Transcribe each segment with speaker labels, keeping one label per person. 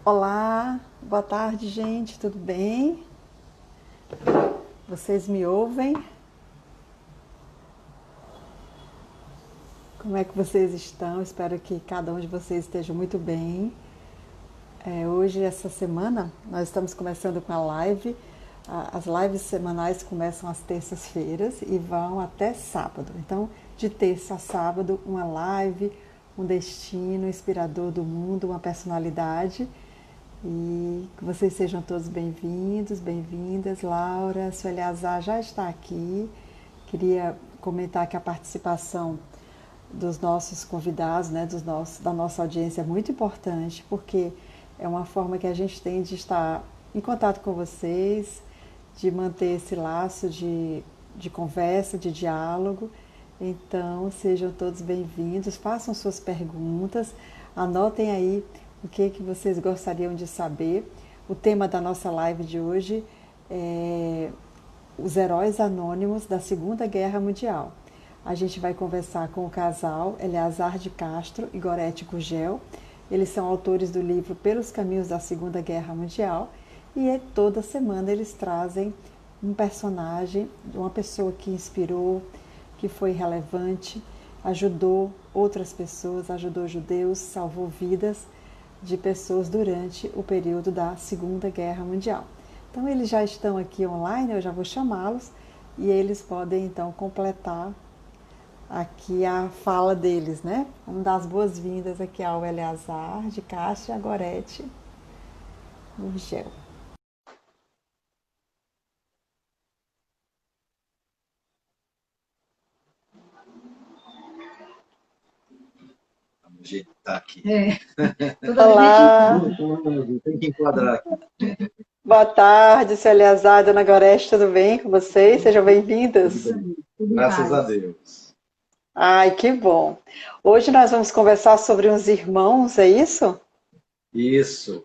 Speaker 1: Olá, boa tarde, gente, tudo bem? Vocês me ouvem? Como é que vocês estão? Espero que cada um de vocês esteja muito bem. Hoje, essa semana, nós estamos começando com a live. As lives semanais começam às terças-feiras e vão até sábado. Então, de terça a sábado, uma live, um destino inspirador do mundo, uma personalidade. E que vocês sejam todos bem-vindos, bem-vindas. Laura, seu Eleazar já está aqui. Queria comentar que a participação dos nossos convidados, né, da nossa audiência é muito importante, porque é uma forma que a gente tem de estar em contato com vocês, de manter esse laço de conversa, de diálogo. Então, sejam todos bem-vindos, façam suas perguntas, anotem aí o que vocês gostariam de saber. O tema da nossa live de hoje é os heróis anônimos da Segunda Guerra Mundial. A gente vai conversar com o casal Eleazar de Castro e Gorete Gurgel. Eles são autores do livro Pelos Caminhos da Segunda Guerra Mundial e toda semana eles trazem um personagem, uma pessoa que inspirou, que foi relevante, ajudou outras pessoas, ajudou judeus, salvou vidas de pessoas durante o período da Segunda Guerra Mundial. Então eles já estão aqui online, eu já vou chamá-los e eles podem então completar aqui a fala deles, né? Vamos dar as boas-vindas aqui ao Eleazar de Castro e a Gorete Gurgel.
Speaker 2: Vamos ajeitar aqui.
Speaker 1: Olá!
Speaker 2: Tem que enquadrar aqui.
Speaker 1: Boa tarde, seu Eleazar, dona Gorete, tudo bem com vocês? Sejam bem-vindas.
Speaker 2: Graças a Deus.
Speaker 1: Ai, que bom. Hoje nós vamos conversar sobre uns irmãos, é isso?
Speaker 2: Isso.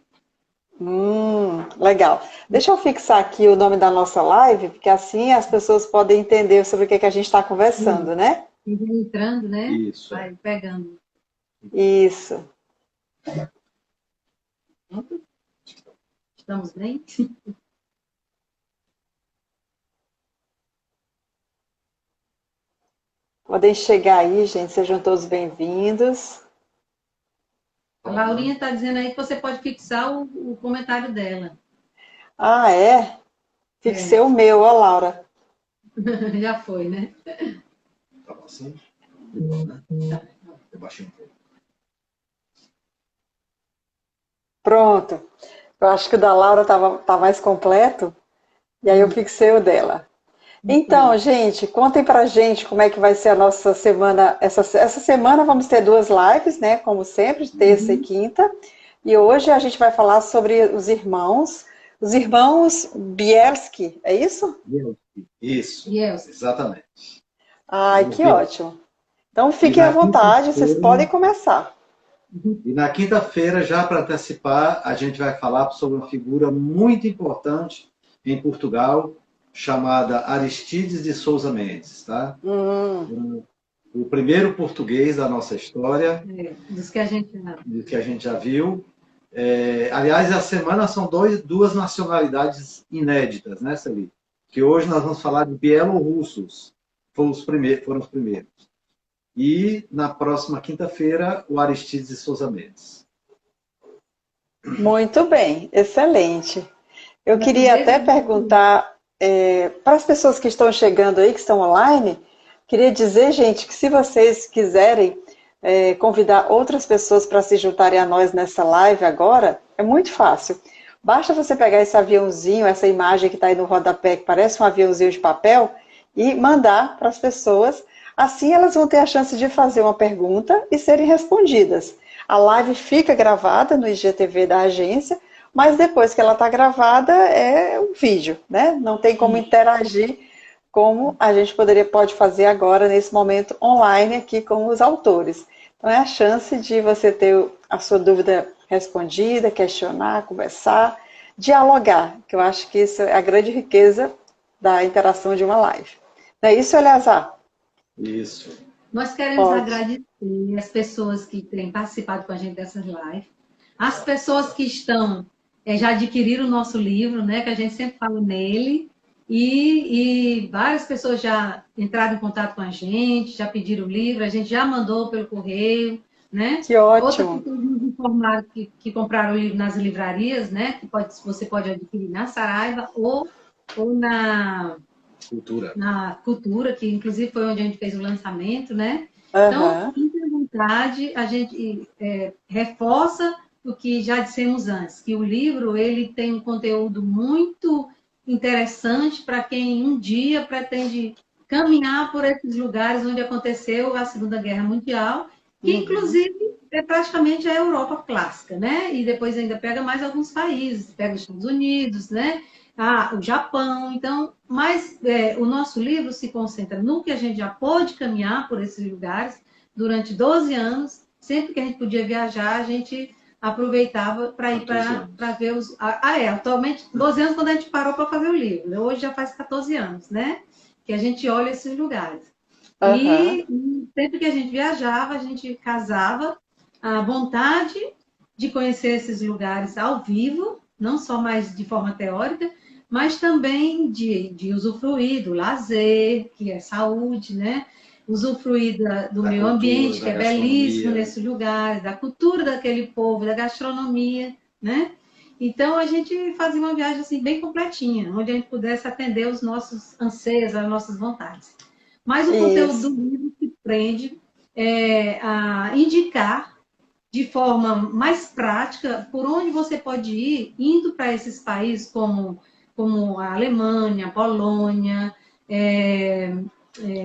Speaker 1: Legal. Deixa eu fixar aqui o nome da nossa live, porque assim as pessoas podem entender sobre o que a gente está conversando, né?
Speaker 3: Entrando, né?
Speaker 2: Isso.
Speaker 3: Vai pegando.
Speaker 1: Isso.
Speaker 3: Estamos bem?
Speaker 1: Podem chegar aí, gente, sejam todos bem-vindos.
Speaker 3: A Laurinha está dizendo aí que você pode fixar o comentário dela.
Speaker 1: Ah, é? Fixei o meu, ó, Laura.
Speaker 3: Já foi, né?
Speaker 2: Tá bom assim? Né? Eu baixei um pouco.
Speaker 1: Pronto. Eu acho que o da Laura tá mais completo, e aí eu fixei o dela. Então, gente, contem pra gente como é que vai ser a nossa semana. Essa semana vamos ter duas lives, né? Como sempre, terça e quinta. E hoje a gente vai falar sobre os irmãos Bielski, é isso?
Speaker 2: Isso.
Speaker 3: Yes.
Speaker 2: Exatamente.
Speaker 1: Ai, que ótimo. Então fiquem à vontade, vocês podem começar.
Speaker 2: E na quinta-feira, já para antecipar, a gente vai falar sobre uma figura muito importante em Portugal, chamada Aristides de Sousa Mendes, tá? O primeiro português da nossa história,
Speaker 3: Dos que a gente
Speaker 2: já viu. Aliás, a semana são duas nacionalidades inéditas, né, Celi? Que hoje nós vamos falar de bielorrussos, foram os primeiros. E na próxima quinta-feira, o Aristides de Sousa Mendes.
Speaker 1: Muito bem, excelente. Eu queria até perguntar para as pessoas que estão chegando aí, que estão online, queria dizer, gente, que se vocês quiserem convidar outras pessoas para se juntarem a nós nessa live agora, é muito fácil. Basta você pegar esse aviãozinho, essa imagem que está aí no rodapé, que parece um aviãozinho de papel, e mandar para as pessoas. Assim elas vão ter a chance de fazer uma pergunta e serem respondidas. A live fica gravada no IGTV da agência, mas depois que ela está gravada é um vídeo, né? Não tem como interagir como a gente pode fazer agora, nesse momento online, aqui com os autores. Então é a chance de você ter a sua dúvida respondida, questionar, conversar, dialogar, que eu acho que isso é a grande riqueza da interação de uma live. Não é isso, Eleazar?
Speaker 2: Isso.
Speaker 3: Nós queremos agradecer as pessoas que têm participado com a gente dessas lives, as pessoas que estão, já adquiriram o nosso livro, né, que a gente sempre fala nele, e várias pessoas já entraram em contato com a gente, já pediram o livro, a gente já mandou pelo correio, né?
Speaker 1: Que
Speaker 3: Outras
Speaker 1: ótimo.
Speaker 3: pessoas nos informaram que compraram o livro nas livrarias, né? Que você pode adquirir na Saraiva ou
Speaker 2: Cultura.
Speaker 3: na Cultura, que inclusive foi onde a gente fez o lançamento, né? Então,
Speaker 1: Aham.
Speaker 3: fique à vontade, a gente reforça o que já dissemos antes, que o livro ele tem um conteúdo muito interessante para quem um dia pretende caminhar por esses lugares onde aconteceu a Segunda Guerra Mundial, que
Speaker 1: Uhum.
Speaker 3: inclusive é praticamente a Europa clássica, né? E depois ainda pega mais alguns países, pega os Estados Unidos, né? O Japão. Então, mas o nosso livro se concentra no que a gente já pôde caminhar por esses lugares durante 12 anos. Sempre que a gente podia viajar, a gente aproveitava para ir
Speaker 2: 14 anos.
Speaker 3: para ver os. Atualmente, 12 anos quando a gente parou para fazer o livro. Hoje já faz 14 anos, né? Que a gente olha esses lugares.
Speaker 1: Aham.
Speaker 3: E sempre que a gente viajava, a gente casava a vontade de conhecer esses lugares ao vivo, não só mais de forma teórica, mas também de usufruir do lazer, que é saúde, né? Usufruir do
Speaker 2: Da
Speaker 3: meio
Speaker 2: cultura,
Speaker 3: ambiente, que
Speaker 2: da
Speaker 3: é belíssimo
Speaker 2: gastronomia.
Speaker 3: nesse lugar, da cultura daquele povo, da gastronomia, né? Então a gente fazia uma viagem assim bem completinha, onde a gente pudesse atender os nossos anseios, as nossas vontades. Mas o conteúdo
Speaker 1: Isso.
Speaker 3: do livro se prende a indicar de forma mais prática por onde você pode ir indo para esses países como a Alemanha, a Polônia,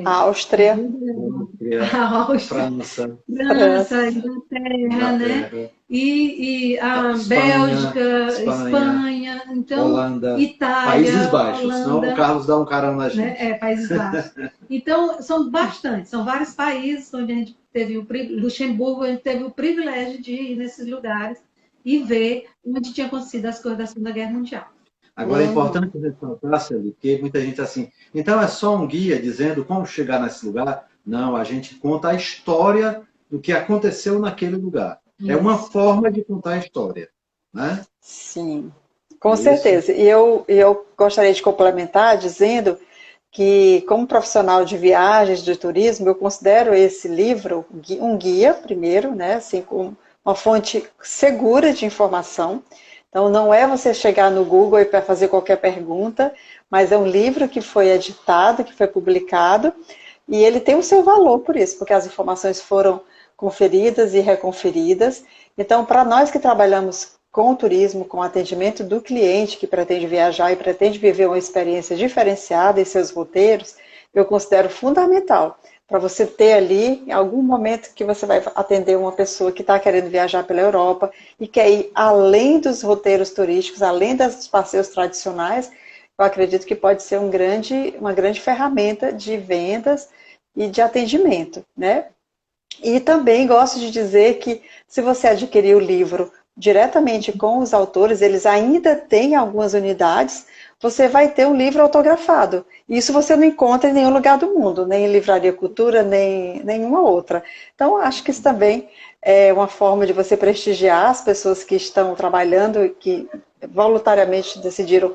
Speaker 1: Áustria,
Speaker 2: Áustria,
Speaker 3: a Áustria,
Speaker 2: França,
Speaker 3: França,
Speaker 1: França.
Speaker 3: Inglaterra, né?
Speaker 2: Inglaterra,
Speaker 3: E a
Speaker 2: Espanha,
Speaker 3: Bélgica,
Speaker 2: Espanha,
Speaker 3: Espanha, então
Speaker 2: Holanda, Países
Speaker 3: Itália,
Speaker 2: Baixos, senão o
Speaker 3: Holanda,
Speaker 2: Carlos dá um carão na
Speaker 3: né?
Speaker 2: gente.
Speaker 3: Países Baixos. Então, são bastante, são vários países onde a gente teve Luxemburgo, a gente teve o privilégio de ir nesses lugares e ver onde tinha acontecido as coisas da Segunda Guerra Mundial.
Speaker 2: Agora é
Speaker 1: Uhum.
Speaker 2: importante ressaltar, Celi, porque muita gente assim, então é só um guia dizendo como chegar nesse lugar? Não, a gente conta a história do que aconteceu naquele lugar. É uma
Speaker 1: Isso.
Speaker 2: forma de contar a história, né?
Speaker 1: Sim,
Speaker 2: Não
Speaker 1: com
Speaker 2: é isso?
Speaker 1: certeza. E eu gostaria de complementar dizendo que, como profissional de viagens, de turismo, eu considero esse livro um guia, primeiro, né, assim, com uma fonte segura de informação. Então, não é você chegar no Google para fazer qualquer pergunta, mas é um livro que foi editado, que foi publicado, e ele tem o seu valor por isso, porque as informações foram conferidas e reconferidas. Então, para nós que trabalhamos com o turismo, com o atendimento do cliente que pretende viajar e pretende viver uma experiência diferenciada em seus roteiros, eu considero fundamental para você ter ali, em algum momento que você vai atender uma pessoa que está querendo viajar pela Europa e quer ir além dos roteiros turísticos, além dos passeios tradicionais, eu acredito que pode ser uma grande ferramenta de vendas e de atendimento, né? E também gosto de dizer que se você adquirir o livro diretamente com os autores, eles ainda têm algumas unidades, você vai ter um livro autografado. Isso você não encontra em nenhum lugar do mundo, nem em Livraria Cultura, nem nenhuma outra. Então, acho que isso também é uma forma de você prestigiar as pessoas que estão trabalhando e que voluntariamente decidiram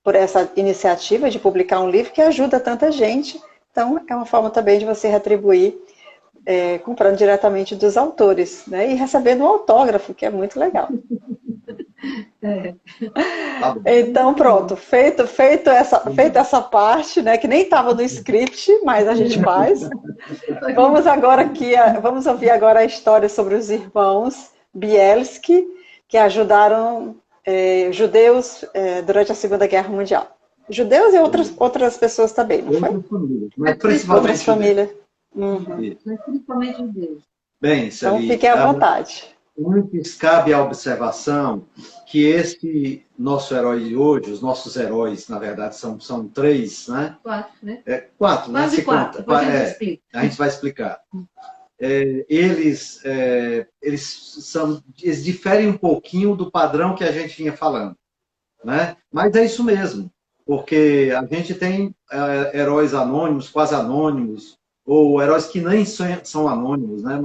Speaker 1: por essa iniciativa de publicar um livro que ajuda tanta gente. Então, é uma forma também de você retribuir comprando diretamente dos autores, né? E recebendo um autógrafo, que é muito legal.
Speaker 3: É.
Speaker 2: Tá bom.
Speaker 1: Então, pronto, feito essa parte, né? Que nem estava no script, mas a gente faz. Vamos ouvir agora a história sobre os irmãos Bielski, que ajudaram judeus durante a Segunda Guerra Mundial. Judeus e outras pessoas também, não foi?
Speaker 2: Outras famílias, mas
Speaker 1: Outras
Speaker 2: principalmente judeus.
Speaker 1: famílias. Uhum.
Speaker 2: Isso.
Speaker 3: Mas principalmente o Deus.
Speaker 2: Bem,
Speaker 1: Então,
Speaker 2: Celi,
Speaker 1: fiquem à vontade.
Speaker 2: antes cabe a observação que esse nosso herói de hoje, os nossos heróis, na verdade, são três, né?
Speaker 3: 4, né?
Speaker 2: Quatro, né?
Speaker 3: Quase
Speaker 2: Se
Speaker 3: 4.
Speaker 2: conta.
Speaker 3: Depois a gente explica.
Speaker 2: A gente vai explicar. Eles diferem um pouquinho do padrão que a gente vinha falando, né? Mas é isso mesmo, porque a gente tem heróis anônimos, quase anônimos, ou heróis que nem são anônimos, né?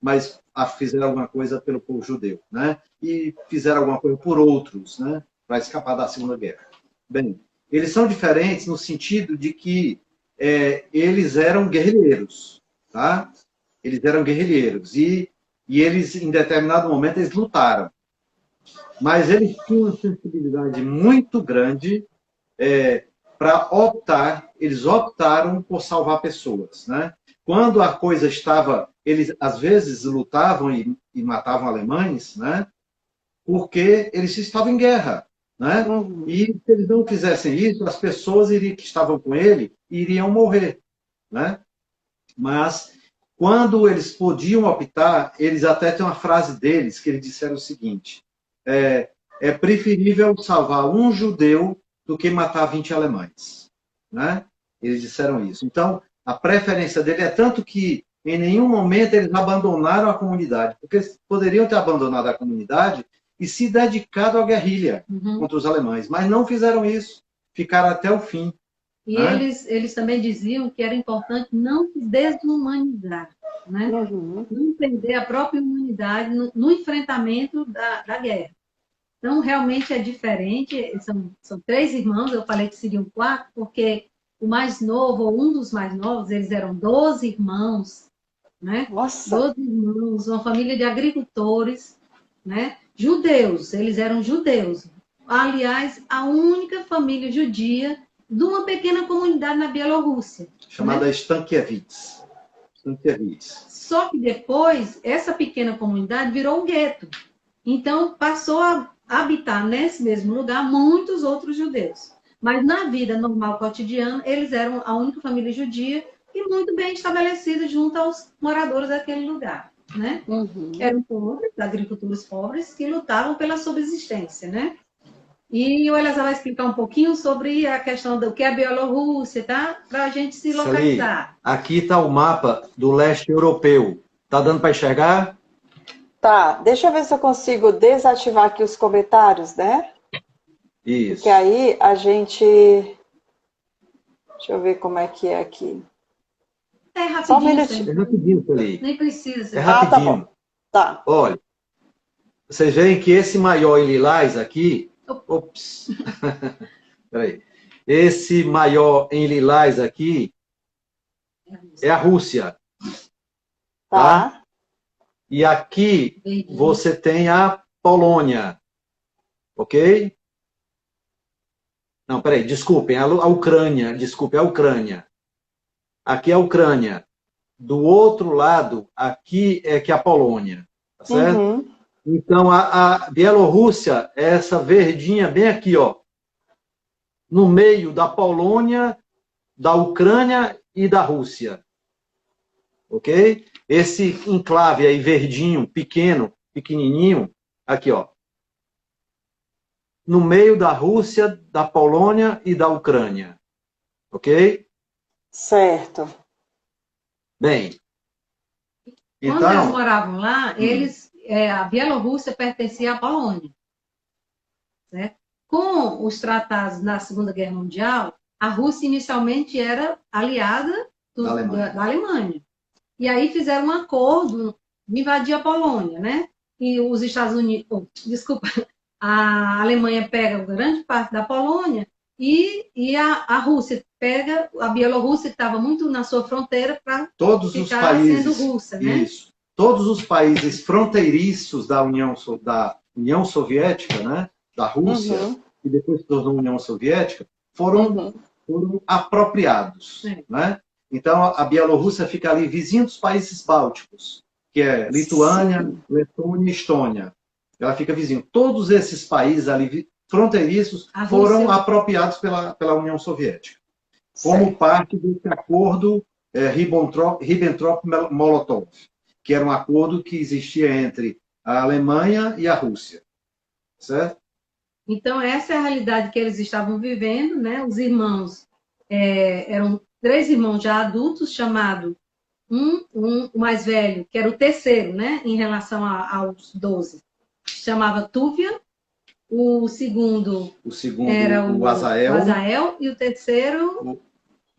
Speaker 2: Mas fizeram alguma coisa pelo povo judeu, né? E fizeram alguma coisa por outros, né? Para escapar da Segunda Guerra. Bem, eles são diferentes no sentido de que eles eram guerrilheiros, tá? Eles eram guerrilheiros e eles, em determinado momento, eles lutaram. Mas eles tinham uma sensibilidade muito grande para eles optaram por salvar pessoas, né? Quando a coisa estava, eles às vezes lutavam e matavam alemães, né? Porque eles estavam em guerra, né?
Speaker 1: Uhum.
Speaker 2: E se eles não fizessem isso, as pessoas que estavam com ele iriam morrer, né? Mas quando eles podiam optar, eles até têm uma frase deles que eles disseram o seguinte: é preferível salvar um judeu do que matar 20 alemães, né? Eles disseram isso. Então, a preferência dele é tanto que em nenhum momento eles abandonaram a comunidade, porque eles poderiam ter abandonado a comunidade e se dedicado à guerrilha contra os alemães, mas não fizeram isso, ficaram até o fim.
Speaker 3: E
Speaker 2: né?
Speaker 3: eles também diziam que era importante não se desumanizar, né?
Speaker 1: Uhum.
Speaker 3: Não perder a própria humanidade no enfrentamento da guerra. Então, realmente é diferente. São 3 irmãos, eu falei que seriam 4, porque o mais novo, ou um dos mais novos, eles eram 12 irmãos, né?
Speaker 1: Nossa.
Speaker 3: 12 irmãos, uma família de agricultores, né? Judeus, eles eram judeus. Aliás, a única família judia de uma pequena comunidade na Bielorrússia.
Speaker 2: Chamada
Speaker 3: né?
Speaker 2: Stankiewicz.
Speaker 3: Só que depois, essa pequena comunidade virou um gueto. Então, passou a habitar nesse mesmo lugar muitos outros judeus. Mas na vida normal, cotidiana, eles eram a única família judia e muito bem estabelecida junto aos moradores daquele lugar. Né?
Speaker 1: Uhum.
Speaker 3: Eram pobres, agricultores pobres, que lutavam pela subsistência. Né? E o Elazar vai explicar um pouquinho sobre a questão do que é a Bielorrússia, tá? Para a gente se localizar.
Speaker 2: Aqui está o mapa do leste europeu. Está dando para enxergar?
Speaker 1: Tá, deixa eu ver se eu consigo desativar aqui os comentários, né?
Speaker 2: Isso.
Speaker 1: Porque aí a gente... Deixa eu ver como é que é aqui.
Speaker 3: É rapidinho.
Speaker 1: Só um minutinho.
Speaker 2: É rapidinho, Felipe.
Speaker 3: Nem precisa.
Speaker 2: É rapidinho.
Speaker 1: Tá bom. Tá.
Speaker 2: Olha, vocês veem que esse maior em lilás aqui... Ops. Peraí. Esse maior em lilás aqui é a Rússia.
Speaker 1: Tá.
Speaker 2: E aqui você tem a Polônia. Ok? Não, peraí, desculpem, a Ucrânia. Desculpe, a Ucrânia. Aqui é a Ucrânia. Do outro lado, aqui é que é a Polônia. Tá certo?
Speaker 1: Uhum.
Speaker 2: Então, a Bielorrússia é essa verdinha bem aqui, ó. No meio da Polônia, da Ucrânia e da Rússia. Ok? Esse enclave aí verdinho, pequeno, pequenininho, aqui, ó. No meio da Rússia, da Polônia e da Ucrânia. Ok?
Speaker 1: Certo.
Speaker 2: Bem.
Speaker 3: Quando
Speaker 2: Então,
Speaker 3: eles moravam lá, a Bielorrússia pertencia à Polônia. Né? Com os tratados na Segunda Guerra Mundial, a Rússia inicialmente era aliada da Alemanha. E aí fizeram um acordo de invadir a Polônia, né? E os Estados Unidos, a Alemanha pega grande parte da Polônia e a Rússia pega a Bielorrússia, que estava muito na sua fronteira, para ficar sendo russa, né?
Speaker 2: Isso. Todos os países fronteiriços da União Soviética, né? Da Rússia, e depois se tornou União Soviética, foram apropriados, né? Então, a Bielorrússia fica ali vizinho dos países bálticos, que é Lituânia, Letônia e Estônia. Ela fica vizinho. Todos esses países ali fronteiriços foram apropriados pela União Soviética, como parte desse acordo Ribbentrop-Molotov, que era um acordo que existia entre a Alemanha e a Rússia. Certo?
Speaker 3: Então, essa é a realidade que eles estavam vivendo, né? Os irmãos eram 3 irmãos já adultos, chamado o mais velho, que era o terceiro, né? Em relação aos 12, chamava Túvia. O segundo era o Azael, e o terceiro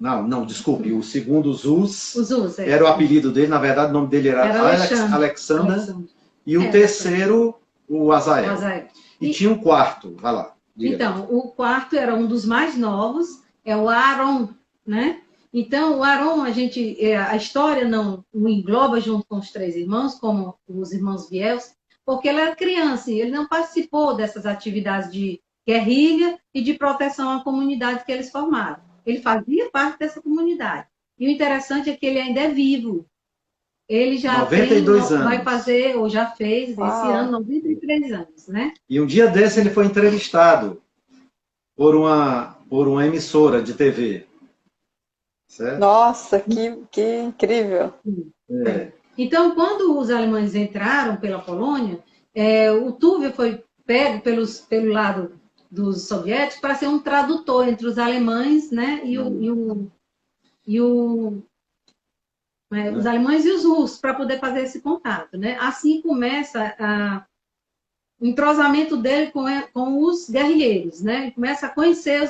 Speaker 2: Não, desculpe. O segundo, Zuz,
Speaker 3: O Zuz,
Speaker 2: era o apelido dele. Na verdade, o nome dele era Alexander. E o terceiro, o Azael. E tinha um quarto. Vai lá.
Speaker 3: Então, o quarto era um dos mais novos, é o Aaron, né? Então, o Aaron, a história não o engloba junto com os 3 irmãos, como os irmãos Biels, porque ele era criança e ele não participou dessas atividades de guerrilha e de proteção à comunidade que eles formaram. Ele fazia parte dessa comunidade. E o interessante é que ele ainda é vivo. Ele já
Speaker 2: 92 anos.
Speaker 3: Vai fazer, ou já fez, esse ano, 93 anos, né?
Speaker 2: E um dia desse ele foi entrevistado por uma emissora de TV. Certo?
Speaker 1: Nossa, que incrível!
Speaker 3: Então, quando os alemães entraram pela Polônia, o Tuvia foi pego pelo lado dos soviéticos para ser um tradutor entre os alemães, né, os alemães e os russos, para poder fazer esse contato, né? Assim começa o entrosamento dele com os guerrilheiros, né? Ele começa a conhecer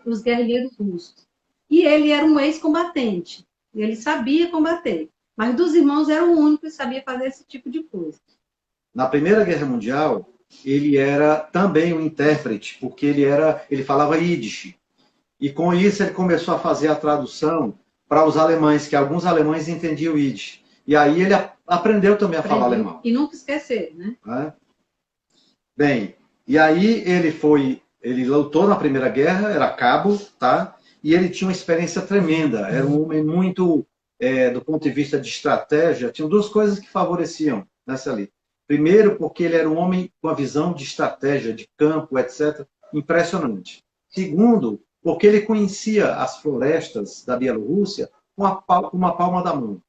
Speaker 3: os guerrilheiros russos. E ele era um ex-combatente, ele sabia combater, mas dos irmãos era o único que sabia fazer esse tipo de coisa.
Speaker 2: Na Primeira Guerra Mundial, ele era também um intérprete, porque ele falava Yiddish. E com isso ele começou a fazer a tradução para os alemães, que alguns alemães entendiam Yiddish. E aí ele aprendeu também a falar alemão.
Speaker 3: E nunca esquecer, né?
Speaker 2: Bem, e aí ele lutou na Primeira Guerra, era cabo, tá? E ele tinha uma experiência tremenda. Era um homem muito, do ponto de vista de estratégia, tinham 2 coisas que favoreciam nessa ali. Primeiro, porque ele era um homem com a visão de estratégia, de campo, etc., impressionante. Segundo, porque ele conhecia as florestas da Bielorrússia com uma palma da mão.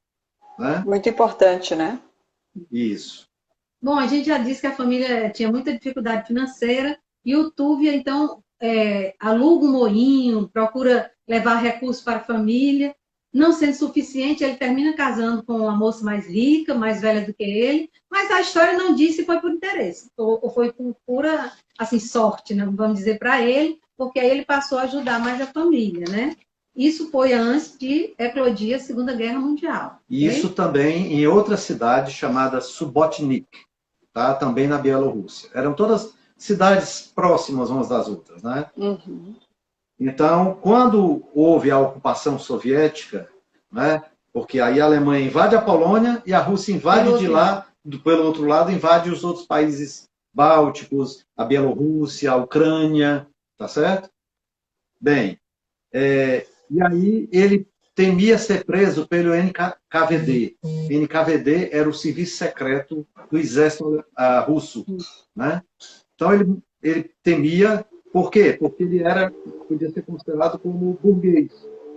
Speaker 2: Né?
Speaker 1: Muito importante, né?
Speaker 2: Isso.
Speaker 3: Bom, a gente já disse que a família tinha muita dificuldade financeira e o Tuvia, então, aluga um moinho, procura levar recursos para a família. Não sendo suficiente, ele termina casando com uma moça mais rica, mais velha do que ele, mas a história não diz se foi por interesse, ou foi por pura, assim, sorte, né? Vamos dizer, para ele, porque aí ele passou a ajudar mais a família, né? Isso foi antes de eclodir a Segunda Guerra Mundial.
Speaker 2: E isso também em outra cidade chamada Subotnik, tá? Também na Bielorrússia. Eram todas cidades próximas umas das outras, né?
Speaker 1: Uhum.
Speaker 2: Então, quando houve a ocupação soviética, né, porque aí a Alemanha invade a Polônia e a Rússia invade de lá, pelo outro lado, invade os outros países bálticos, a Bielorrússia, a Ucrânia, tá certo? Bem, e aí ele temia ser preso pelo NKVD. NKVD era o serviço secreto do exército russo, né? Então ele temia. Por quê? Porque ele podia ser considerado como burguês.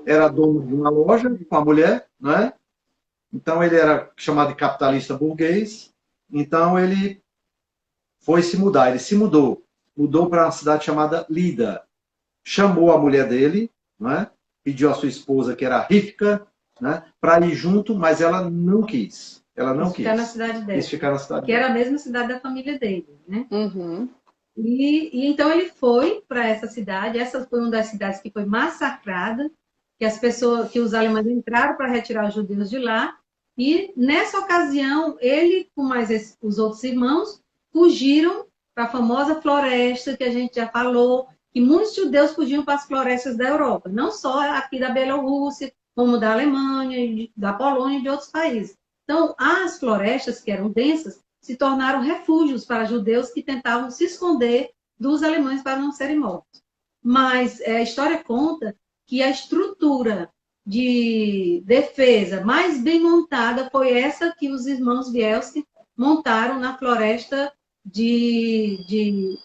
Speaker 2: Era dono de uma loja com a mulher, né? Então ele era chamado de capitalista burguês. Então ele foi se mudar. Ele se mudou. Mudou para uma cidade chamada Lida. Chamou a mulher dele, né? Pediu a sua esposa, que era Rivka, né? Para ir junto, mas ela não quis. Ela não quis.
Speaker 3: Ficar na cidade dele.
Speaker 2: Quis ficar na cidade
Speaker 3: que era a mesma cidade da família dele, né?
Speaker 1: Uhum.
Speaker 3: E então ele foi para essa cidade. Essa foi uma das cidades que foi massacrada, que os alemães entraram para retirar os judeus de lá. E nessa ocasião ele, com mais os outros irmãos, fugiram para a famosa floresta que a gente já falou, que muitos judeus fugiam para as florestas da Europa, não só aqui da Bielorrússia, como da Alemanha, da Polônia e de outros países. Então, as florestas, que eram densas, se tornaram refúgios para judeus que tentavam se esconder dos alemães para não serem mortos. Mas a história conta que a estrutura de defesa mais bem montada foi essa que os irmãos Bielski montaram na floresta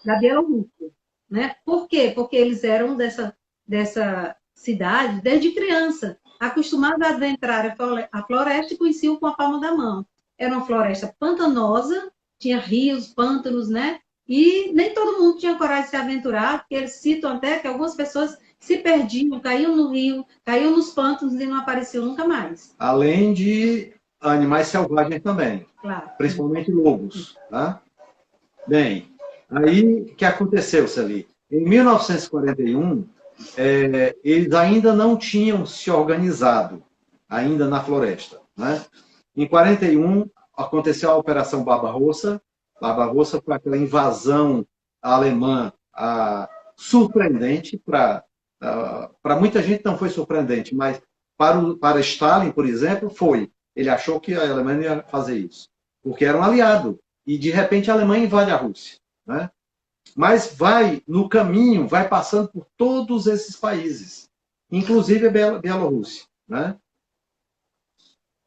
Speaker 3: da Bielorrússia. Né? Por quê? Porque eles eram dessa cidade desde criança, acostumados a adentrar a floresta e conheciam com a palma da mão. Era uma floresta pantanosa, tinha rios, pântanos, né? E nem todo mundo tinha coragem de se aventurar, porque eles citam até que algumas pessoas se perdiam, caíam no rio, caíam nos pântanos e não apareciam nunca mais.
Speaker 2: Além de animais selvagens também,
Speaker 3: claro.
Speaker 2: Principalmente lobos. Tá? Bem, aí o que aconteceu, Celi? Em 1941, eles ainda não tinham se organizado, ainda na floresta, né? Em 41, aconteceu a Operação Barbarossa. Barbarossa foi aquela invasão alemã surpreendente. Para muita gente não foi surpreendente, mas para Stalin, por exemplo, foi. Ele achou que a Alemanha ia fazer isso, porque era um aliado. E, de repente, a Alemanha invade a Rússia, né? Mas no caminho, vai passando por todos esses países, inclusive a Bielorrússia, né?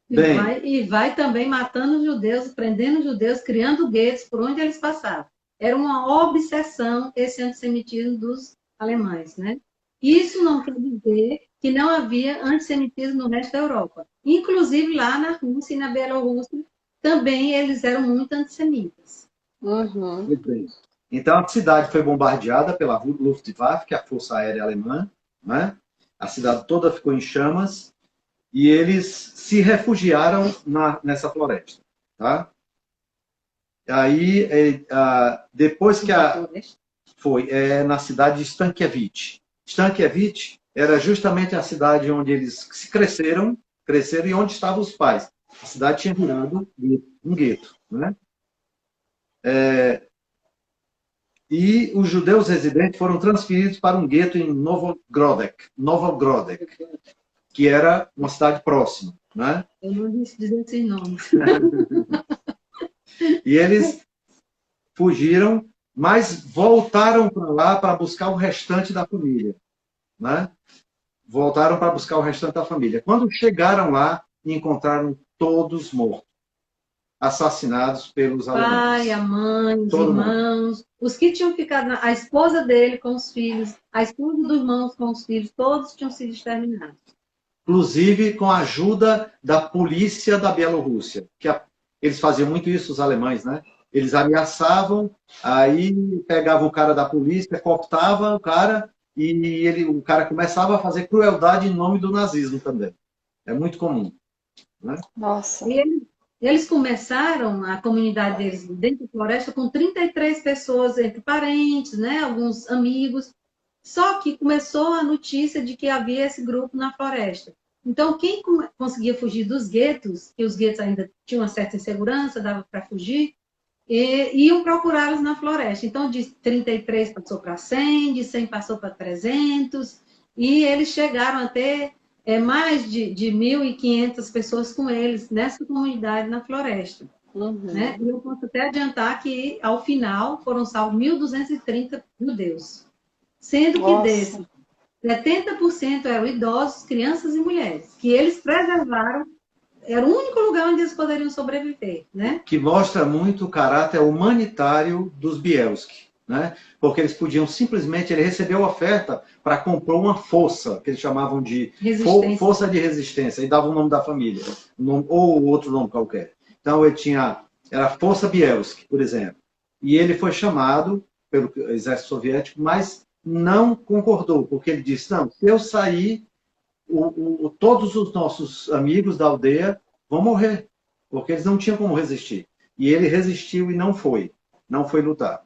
Speaker 3: E vai também matando os judeus, prendendo os judeus, criando guetos por onde eles passavam. Era uma obsessão esse antissemitismo dos alemães, né? Isso não quer dizer que não havia antissemitismo no resto da Europa. Inclusive lá na Rússia e na Bielorrússia, também eles eram muito antissemitas.
Speaker 1: Uhum.
Speaker 2: Muito bem. Então a cidade foi bombardeada pela Luftwaffe, que é a Força Aérea Alemã, né? A cidade toda ficou em chamas e eles se refugiaram nessa floresta, tá? Aí, depois que foi na cidade de Stankiewicz. Stankiewicz era justamente a cidade onde eles se cresceram e onde estavam os pais. A cidade tinha virado um gueto, né? E os judeus residentes foram transferidos para um gueto em Novogrodek, que era uma cidade próxima, né?
Speaker 3: Eu não disse dizer esses nomes.
Speaker 2: E eles fugiram, mas voltaram para lá para buscar o restante da família, né? Voltaram para buscar o restante da família. Quando chegaram lá, encontraram todos mortos, assassinados pelos alemães.
Speaker 3: Pai, a mãe, os irmãos, os que tinham ficado, a esposa dele com os filhos, a esposa dos irmãos com os filhos, todos tinham sido exterminados.
Speaker 2: Inclusive com a ajuda da polícia da Bielorrússia, que eles faziam muito isso, os alemães, né? Eles ameaçavam, aí pegavam o cara da polícia, cooptavam o cara, e o cara começava a fazer crueldade em nome do nazismo também. É muito comum, né?
Speaker 1: Nossa.
Speaker 3: E eles começaram a comunidade deles dentro da floresta com 33 pessoas, entre parentes, né? Alguns amigos. Só que começou a notícia de que havia esse grupo na floresta. Então, quem conseguia fugir dos guetos, que os guetos ainda tinham uma certa insegurança, dava para fugir, iam procurá-los na floresta. Então, de 33 passou para 100, de 100 passou para 300, e eles chegaram a ter mais de 1.500 pessoas com eles nessa comunidade na floresta.
Speaker 1: Uhum.
Speaker 3: Né? E eu posso até adiantar que, ao final, foram salvos 1.230 judeus. Sendo que desses, 70% eram idosos, crianças e mulheres, que eles preservaram. Era o único lugar onde eles poderiam sobreviver, né? Que
Speaker 2: mostra muito o caráter humanitário dos Bielski, né? Porque eles podiam simplesmente, ele recebeu oferta para comprar uma força, que eles chamavam de força de resistência, e dava o nome da família, ou outro nome qualquer. Então ele era Força Bielski, por exemplo. E ele foi chamado pelo exército soviético, mas não concordou, porque ele disse, não, se eu sair, todos os nossos amigos da aldeia vão morrer, porque eles não tinham como resistir. E ele resistiu e não foi lutar.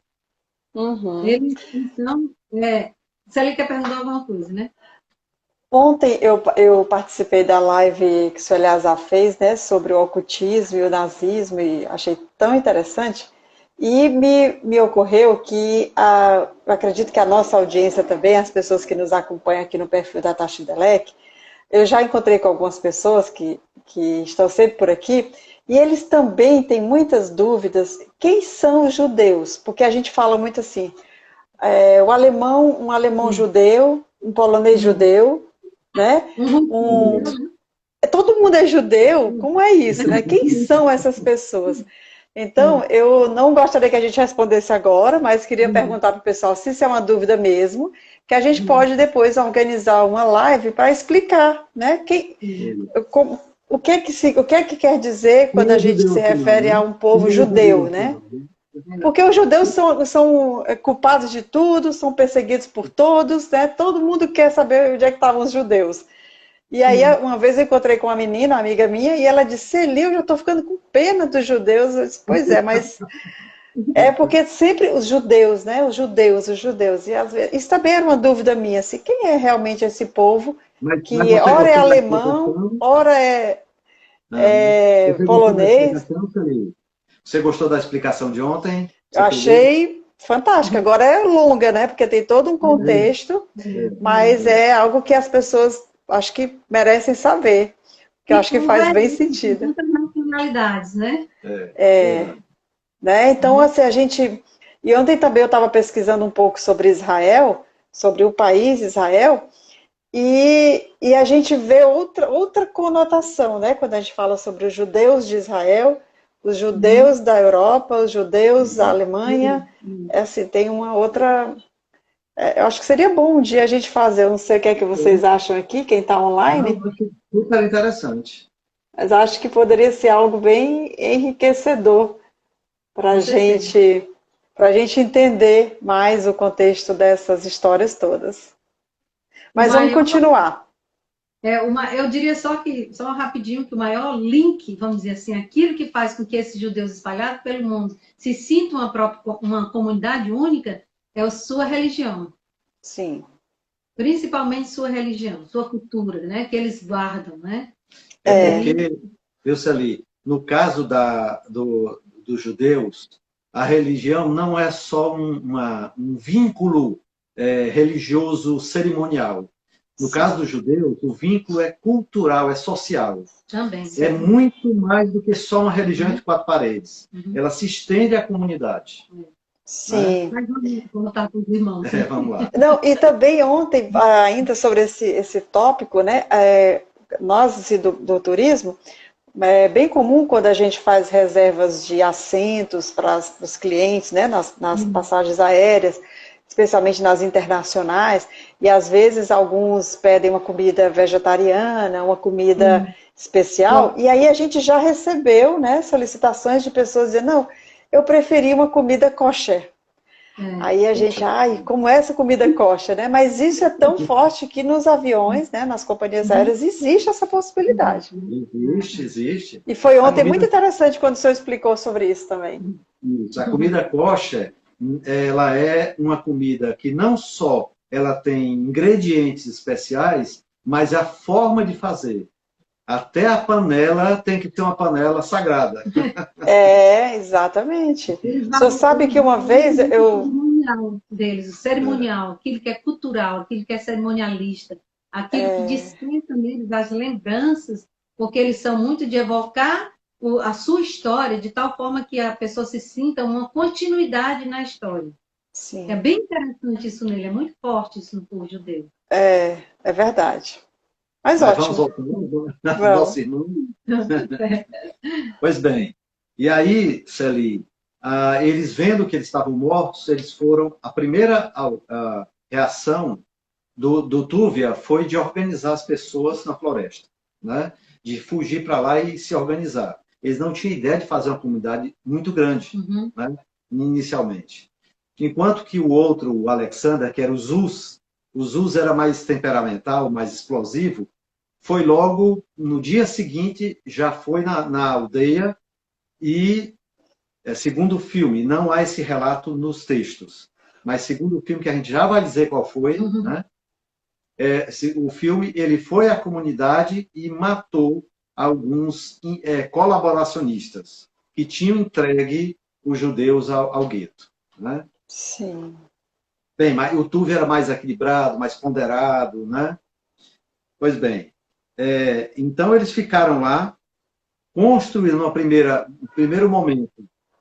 Speaker 1: Uhum.
Speaker 3: Então, se ele quer perguntar alguma coisa, né?
Speaker 1: Ontem eu participei da live que o senhor Eleazar fez, né, sobre o ocultismo e o nazismo, e achei tão interessante. E me ocorreu que, eu acredito que a nossa audiência também, as pessoas que nos acompanham aqui no perfil da Tati Delec, eu já encontrei com algumas pessoas que estão sempre por aqui, e eles também têm muitas dúvidas. Quem são os judeus? Porque a gente fala muito assim, um alemão judeu, um polonês judeu, né? Todo mundo é judeu? Como é isso, né? Quem são essas pessoas? Então, eu não gostaria que a gente respondesse agora, mas queria perguntar para o pessoal se isso é uma dúvida mesmo, que a gente pode depois organizar uma live para explicar, né? O que é que quer dizer quando a gente se refere a um povo judeu, né? Porque os judeus são culpados de tudo, são perseguidos por todos, né? Todo mundo quer saber onde é que estavam os judeus. E aí, uma vez eu encontrei com uma menina, uma amiga minha, e ela disse, Celi, eu já estou ficando com pena dos judeus. Eu disse, pois é, mas É porque sempre os judeus, né? Os judeus. E às vezes, isso também era uma dúvida minha, assim, quem é realmente esse povo
Speaker 2: Mas
Speaker 1: que
Speaker 2: você
Speaker 1: ora é
Speaker 2: gostou da
Speaker 1: alemão,
Speaker 2: explicação?
Speaker 1: ora é,
Speaker 2: Ah,
Speaker 1: é
Speaker 2: você gostou da
Speaker 1: polonês?
Speaker 2: explicação, Felipe? Você gostou da explicação de ontem?
Speaker 1: Eu
Speaker 2: Você pegou?
Speaker 1: achei fantástica. Agora é longa, né? Porque tem todo um
Speaker 2: É,
Speaker 1: contexto,
Speaker 2: é,
Speaker 1: mas
Speaker 2: é.
Speaker 1: é algo que as pessoas acho que merecem saber, que eu
Speaker 3: E
Speaker 1: acho que
Speaker 3: tudo
Speaker 1: faz
Speaker 3: é
Speaker 1: bem
Speaker 3: isso, com
Speaker 1: sentido.
Speaker 3: muitas nacionalidades, né?
Speaker 2: Verdade.
Speaker 1: Né? Então,
Speaker 3: Uhum.
Speaker 1: assim, a gente. E ontem também eu estava pesquisando um pouco sobre Israel, sobre o país Israel, e a gente vê outra conotação, né? Quando a gente fala sobre os judeus de Israel, os
Speaker 3: Uhum.
Speaker 1: judeus da Europa, os judeus da Alemanha,
Speaker 3: Uhum.
Speaker 1: é assim, tem uma outra. Eu acho que seria bom um dia a gente fazer, eu não sei o que é que vocês acham aqui, quem está online,
Speaker 2: Não, acho super interessante.
Speaker 1: mas acho que poderia ser algo bem enriquecedor
Speaker 3: Com certeza.
Speaker 1: para a gente entender mais o contexto dessas histórias todas.
Speaker 3: O
Speaker 1: Mas vamos
Speaker 3: maior,
Speaker 1: continuar.
Speaker 3: eu diria só que, só rapidinho, que o maior link, vamos dizer assim, aquilo que faz com que esses judeus espalhados pelo mundo se sintam uma comunidade única, é a sua religião.
Speaker 1: Sim,
Speaker 3: Principalmente sua religião, sua cultura, né? Que eles guardam, né?
Speaker 2: É
Speaker 1: é,
Speaker 3: E
Speaker 2: porque, viu, Celi, no caso dos judeus, a religião não é só um vínculo religioso cerimonial. No caso
Speaker 1: sim,
Speaker 2: dos judeus, o vínculo é cultural, é social.
Speaker 3: também.
Speaker 2: É
Speaker 1: sim,
Speaker 2: muito mais do que só uma religião
Speaker 3: Uhum,
Speaker 2: entre quatro paredes.
Speaker 3: uhum.
Speaker 2: Ela se estende à comunidade. Né?
Speaker 1: sim.
Speaker 3: Mas vamos voltar para os irmãos, né?
Speaker 2: Vamos lá.
Speaker 1: Não, e também ontem, ainda sobre esse tópico, né? Nós assim, do turismo, é bem comum quando a gente faz reservas de assentos para os clientes, né, nas
Speaker 3: Uhum.
Speaker 1: passagens aéreas, especialmente nas internacionais, e às vezes alguns pedem uma comida vegetariana, uma comida
Speaker 3: Sim.
Speaker 1: especial,
Speaker 3: Bom,
Speaker 1: e aí a gente já recebeu, né, solicitações de pessoas dizendo, não, eu preferi uma comida kosher.
Speaker 3: é,
Speaker 1: Aí a gente,
Speaker 2: Poxa,
Speaker 1: ai, como é essa comida kosher, né? Mas isso é tão forte que nos aviões, né, nas companhias
Speaker 3: uhum.
Speaker 1: aéreas, existe essa possibilidade.
Speaker 2: existe, existe.
Speaker 1: E foi
Speaker 2: A
Speaker 1: ontem muito
Speaker 2: comida
Speaker 1: interessante quando o senhor explicou sobre isso também.
Speaker 2: Isso. A comida kosher, ela é uma comida que não só ela tem ingredientes especiais, mas a forma de fazer. Até a panela tem que ter uma panela sagrada.
Speaker 1: É, exatamente.
Speaker 3: Eles
Speaker 1: O senhor sabe que uma
Speaker 3: valorizam
Speaker 1: vez
Speaker 3: muito o
Speaker 1: eu.
Speaker 3: cerimonial deles, o
Speaker 2: É,
Speaker 3: cerimonial, aquilo que é cultural, aquilo que é cerimonialista, aquilo que desperta neles as lembranças, porque eles são muito de evocar a sua história, de tal forma que a pessoa se sinta uma continuidade na história. É
Speaker 1: Sim,
Speaker 3: bem interessante isso nele, é muito forte isso no povo judeu.
Speaker 1: é verdade. Mas
Speaker 2: mas vamos
Speaker 1: ótimo,
Speaker 2: voltar ao
Speaker 1: vamos.
Speaker 2: nosso irmão. Pois bem, e aí, Celi, eles vendo que eles estavam mortos, eles foram. A primeira reação do Túvia foi de organizar as pessoas na floresta, né? De fugir para lá e se organizar. Eles não tinham ideia de fazer uma comunidade muito grande,
Speaker 3: Uhum.
Speaker 2: né? Inicialmente. Enquanto que o outro, o Alexander, que era o Zuz era mais temperamental, mais explosivo, foi logo no dia seguinte, já foi na aldeia e, segundo o filme, não há esse relato nos textos, mas segundo o filme, que a gente já vai dizer qual foi,
Speaker 3: Uhum.
Speaker 2: né? O filme ele foi à comunidade e matou alguns colaboracionistas que tinham entregue os judeus ao gueto. Né?
Speaker 1: Sim,
Speaker 2: Bem, mas o Tuve era mais equilibrado, mais ponderado. Né? Pois bem, então eles ficaram lá, construíram no primeiro momento.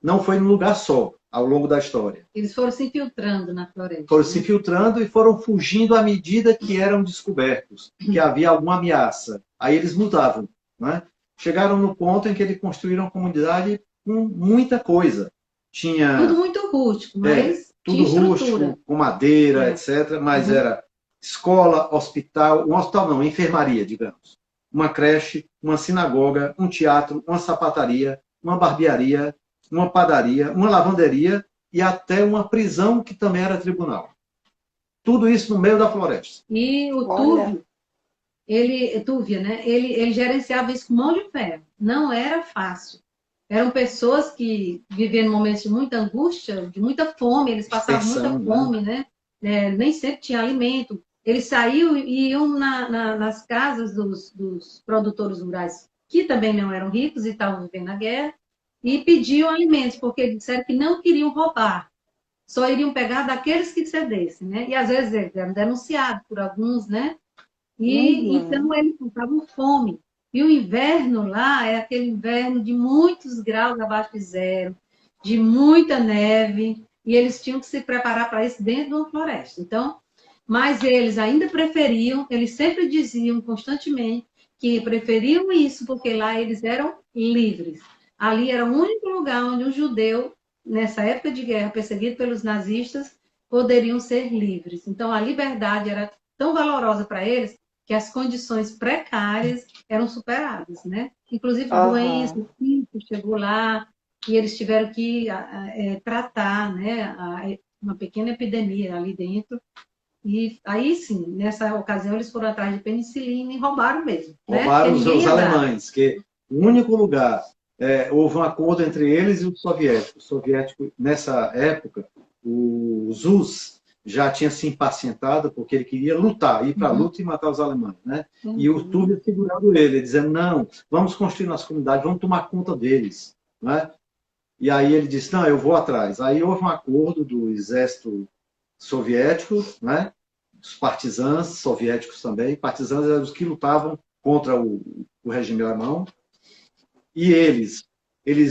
Speaker 2: Não foi num lugar só, ao longo da história.
Speaker 3: Eles foram se infiltrando na
Speaker 2: Foram
Speaker 3: floresta,
Speaker 2: se
Speaker 3: né?
Speaker 2: filtrando e foram fugindo à medida que eram descobertos, que havia alguma ameaça. Aí eles mudavam. Né? Chegaram no ponto em que eles construíram uma comunidade com muita coisa.
Speaker 3: Tudo
Speaker 2: Tinha
Speaker 3: muito rústico, mas tinha
Speaker 2: tudo
Speaker 3: estrutura.
Speaker 2: rústico, com madeira,
Speaker 3: É.
Speaker 2: etc. Mas
Speaker 3: Uhum.
Speaker 2: era escola, hospital, um hospital não, enfermaria, digamos. Uma creche, uma sinagoga, um teatro, uma sapataria, uma barbearia, uma padaria, uma lavanderia e até uma prisão que também era tribunal. Tudo isso no meio da floresta.
Speaker 3: E o
Speaker 1: olha,
Speaker 3: Túvia, né? Ele gerenciava isso com mão de ferro. Não era fácil. eram pessoas que viviam momentos de muita angústia, de muita fome, eles passavam muita
Speaker 2: Extensão, né?
Speaker 3: fome, né? Nem sempre tinha alimento. Eles saíam e iam nas casas dos produtores rurais, que também não eram ricos e estavam vivendo a guerra, e pediam alimentos, porque eles disseram que não queriam roubar, só iriam pegar daqueles que cedessem, né? E às vezes eles eram denunciados por alguns, né? E
Speaker 1: Uhum.
Speaker 3: então eles passavam fome. E o inverno lá é aquele inverno de muitos graus abaixo de zero, de muita neve, e eles tinham que se preparar para isso dentro de uma floresta. Então, mas eles ainda preferiam, eles sempre diziam constantemente que preferiam isso porque lá eles eram livres. Ali era o único lugar onde um judeu, nessa época de guerra, perseguido pelos nazistas, poderiam ser livres. Então, a liberdade era tão valorosa para eles que as condições precárias eram superadas, né? Inclusive doença,
Speaker 1: Aham.
Speaker 3: o tipo chegou lá e eles tiveram que tratar, né, uma pequena epidemia ali dentro. E aí sim, nessa ocasião eles foram atrás de penicilina e roubaram mesmo, né? Porque
Speaker 2: Roubaram
Speaker 3: ninguém
Speaker 2: os
Speaker 3: ia dar.
Speaker 2: alemães, que o único lugar, houve um acordo entre eles e os soviéticos. O soviético, nessa época, o ZUS já tinha se impacientado porque ele queria lutar, ir para a
Speaker 3: Uhum.
Speaker 2: luta e matar os alemães, né? E o
Speaker 1: Uhum.
Speaker 2: Tuvia segurando ele, dizendo, não, vamos construir nossa comunidade, vamos tomar conta deles, né? E aí ele disse, não, eu vou atrás. Aí houve um acordo do exército soviético, né? Os partisãs soviéticos também. Partisãs eram os que lutavam contra o regime alemão. E eles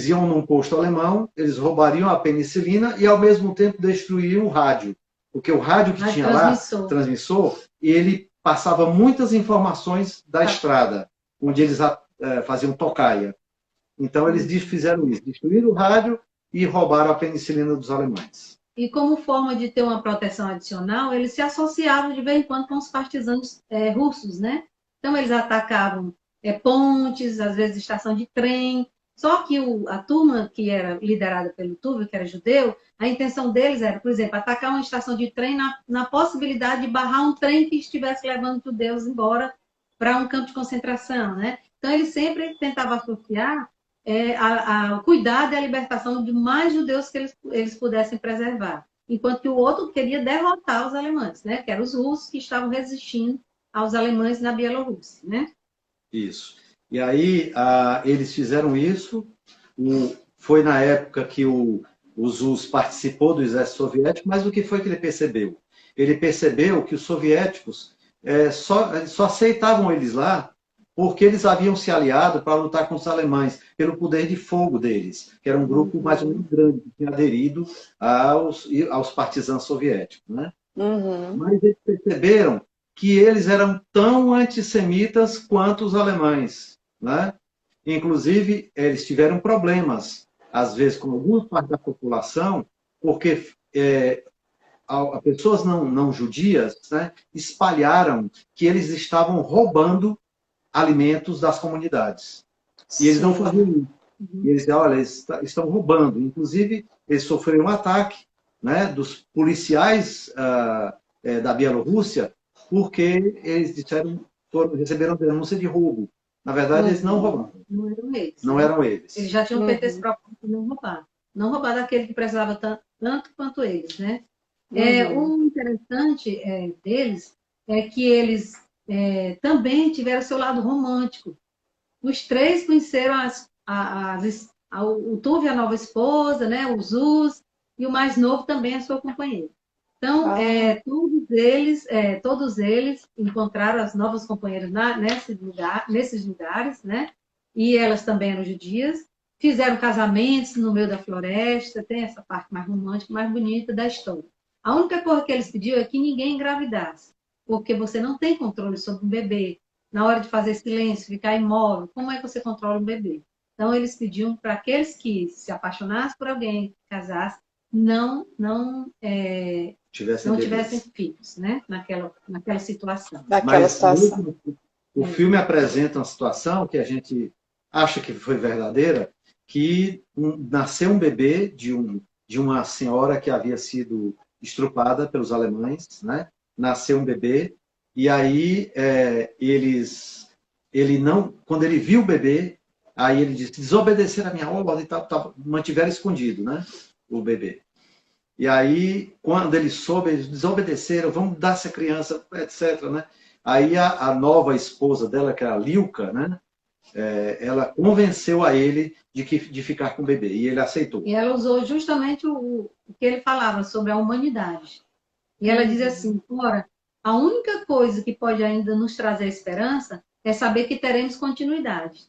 Speaker 2: iam num posto alemão, eles roubariam a penicilina e, ao mesmo tempo, destruíam o rádio. Porque o rádio que
Speaker 3: Rádio
Speaker 2: tinha lá,
Speaker 3: transmissor.
Speaker 2: transmissor, ele passava muitas informações da
Speaker 3: Tá.
Speaker 2: estrada, onde eles faziam tocaia. Então, eles fizeram isso, destruíram o rádio e roubaram a penicilina dos alemães.
Speaker 3: E como forma de ter uma proteção adicional, eles se associavam de vez em quando com os partisanos russos, né? Então eles atacavam pontes, às vezes estação de trem. Só que a turma que era liderada pelo Tuvio, que era judeu, a intenção deles era, por exemplo, atacar uma estação de trem na possibilidade de barrar um trem que estivesse levando judeus embora para um campo de concentração, né? Então eles sempre tentavam associar a cuidar da libertação de mais judeus que eles pudessem preservar. Enquanto que o outro queria derrotar os alemães, né? Que eram os russos que estavam resistindo aos alemães na Bielorrússia, né?
Speaker 2: Isso. E aí eles fizeram isso. Foi na época que o ZUS participou do exército soviético, mas o que foi que ele percebeu? Ele percebeu que os soviéticos só aceitavam eles lá porque eles haviam se aliado para lutar com os alemães, pelo poder de fogo deles, que era um grupo mais ou menos
Speaker 1: Uhum.
Speaker 2: grande, que tinha aderido aos partisãs soviéticos, né?
Speaker 1: Uhum.
Speaker 2: Mas eles perceberam que eles eram tão antissemitas quanto os alemães, né? Inclusive, eles tiveram problemas, às vezes, com alguma parte da população, porque pessoas não judias, né, espalharam que eles estavam roubando alimentos das comunidades. E eles não faziam
Speaker 1: Sim.
Speaker 2: isso. E eles diziam, olha, eles estão roubando. Inclusive, eles sofreram um ataque, né, dos policiais da Bielorrússia, porque eles receberam denúncia de roubo. Na verdade, eles não
Speaker 1: Uhum.
Speaker 2: roubaram.
Speaker 3: Não eram eles,
Speaker 2: Não
Speaker 3: né?
Speaker 2: eram
Speaker 3: Eles
Speaker 2: eles.
Speaker 3: já tinham feito esse
Speaker 1: Uhum.
Speaker 3: propósito de não roubar. Não roubar daquele que precisava tanto quanto eles, né?
Speaker 1: Uhum.
Speaker 3: O interessante deles é que eles também tiveram seu lado romântico. Os três conheceram o Tuve, a nova esposa, né? O Zuz, e o mais novo também a sua companheira. Então,
Speaker 1: Ah.
Speaker 3: todos eles encontraram as novas companheiras nesses lugares, né? E elas também eram judias. Fizeram casamentos no meio da floresta, tem essa parte mais romântica, mais bonita da história. A única coisa que eles pediam é que ninguém engravidasse, porque você não tem controle sobre um bebê. Na hora de fazer silêncio, ficar imóvel, como é que você controla um bebê? Então, eles pediam para aqueles que se apaixonassem por alguém, casassem, não, não,
Speaker 2: Tivessem
Speaker 3: não tivessem
Speaker 2: bebês.
Speaker 3: filhos, né? Naquela situação.
Speaker 1: Daquela
Speaker 2: Mas
Speaker 1: situação.
Speaker 2: o filme apresenta uma situação que a gente acha que foi verdadeira, que nasceu um bebê de uma senhora que havia sido estrupada pelos alemães, né? Nasceu um bebê e aí ele não, quando ele viu o bebê, Aí ele disse, desobedeceram a minha ordem e tal, mantiveram escondido, né? O bebê. E aí, quando eles soube, eles desobedeceram, vamos dar essa criança, etc, né? Aí a nova esposa dela, que era a Lilca, né? Ela convenceu a ele de ficar com o bebê, e ele aceitou.
Speaker 3: E ela usou justamente o que ele falava sobre a humanidade. E ela diz assim, ora, a única coisa que pode ainda nos trazer esperança é saber que teremos continuidade.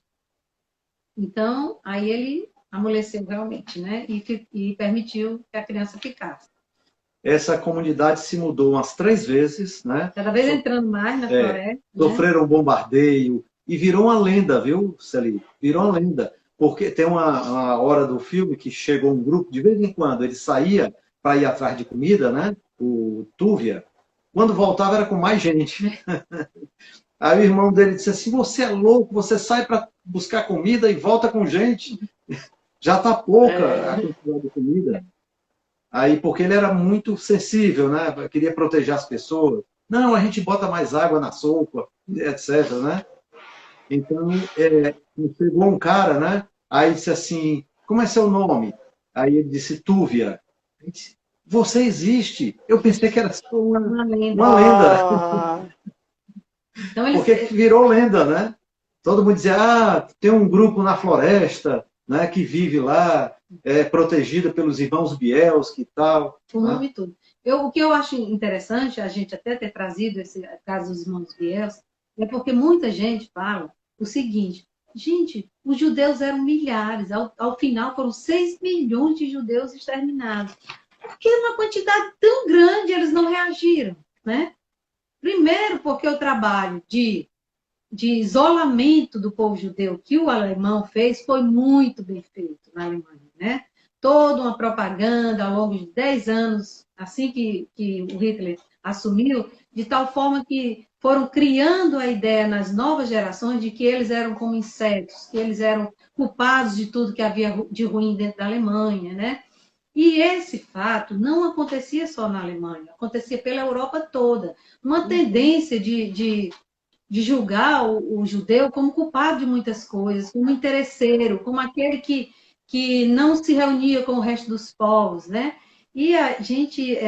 Speaker 3: Então, aí ele amoleceu realmente, né? E permitiu que a criança ficasse.
Speaker 2: Essa comunidade se mudou umas 3 vezes, né?
Speaker 3: Cada vez entrando mais na floresta.
Speaker 2: Sofreram um bombardeio e virou uma lenda, viu, Celi? Virou uma lenda. Porque tem uma hora do filme que chegou um grupo, de vez em quando, ele saía para ir atrás de comida, né? O Túvia. Quando voltava era com mais gente. Aí o irmão dele disse assim, você é louco, você sai para buscar comida e volta com gente. Já está pouca a quantidade de comida. Aí, porque ele era muito sensível, né? Queria proteger as pessoas. Não, a gente bota mais água na sopa, etc, né? Então, chegou um cara, né? Aí disse assim, como é seu nome? Aí ele disse, Túvia. Ele disse, você existe? Eu pensei que era só uma lenda. Então, porque virou lenda, né? Todo mundo dizia, tem um grupo na floresta, né, que vive lá, protegida pelos irmãos Bielski e tal.
Speaker 3: O nome tudo. O que eu acho interessante, a gente até ter trazido esse caso dos irmãos Bielski, é porque muita gente fala o seguinte, gente, os judeus eram milhares, ao final foram 6 milhões de judeus exterminados. Por que uma quantidade tão grande eles não reagiram, né? Primeiro, porque o trabalho de isolamento do povo judeu que o alemão fez foi muito bem feito na Alemanha, né? Toda uma propaganda ao longo de 10 anos, assim que o Hitler assumiu, de tal forma que foram criando a ideia nas novas gerações de que eles eram como insetos, que eles eram culpados de tudo que havia de ruim dentro da Alemanha, né? E esse fato não acontecia só na Alemanha, acontecia pela Europa toda. Uma tendência de julgar o judeu como culpado de muitas coisas, como interesseiro, como aquele que não se reunia com o resto dos povos, né? E a gente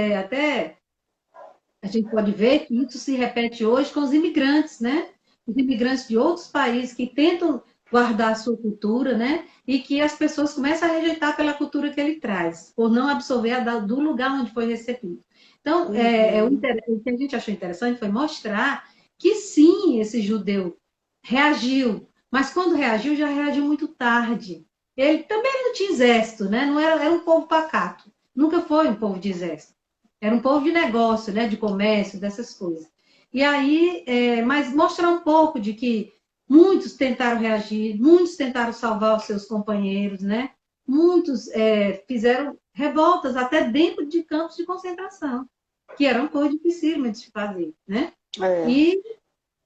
Speaker 3: a gente pode ver que isso se repete hoje com os imigrantes, né? Os imigrantes de outros países que tentam guardar a sua cultura, né? E que as pessoas começam a rejeitar pela cultura que ele traz, por não absorver do lugar onde foi recebido. Então, o que a gente achou interessante foi mostrar que sim, esse judeu reagiu, mas quando reagiu, já reagiu muito tarde. Ele também não tinha exército, né? Não era um povo pacato. Nunca foi um povo de exército. Era um povo de negócio, né? De comércio, dessas coisas. E aí, mas mostrar um pouco de que muitos tentaram reagir, muitos tentaram salvar os seus companheiros, né? Muitos fizeram revoltas até dentro de campos de concentração, que era uma coisa dificílima de se fazer, né? E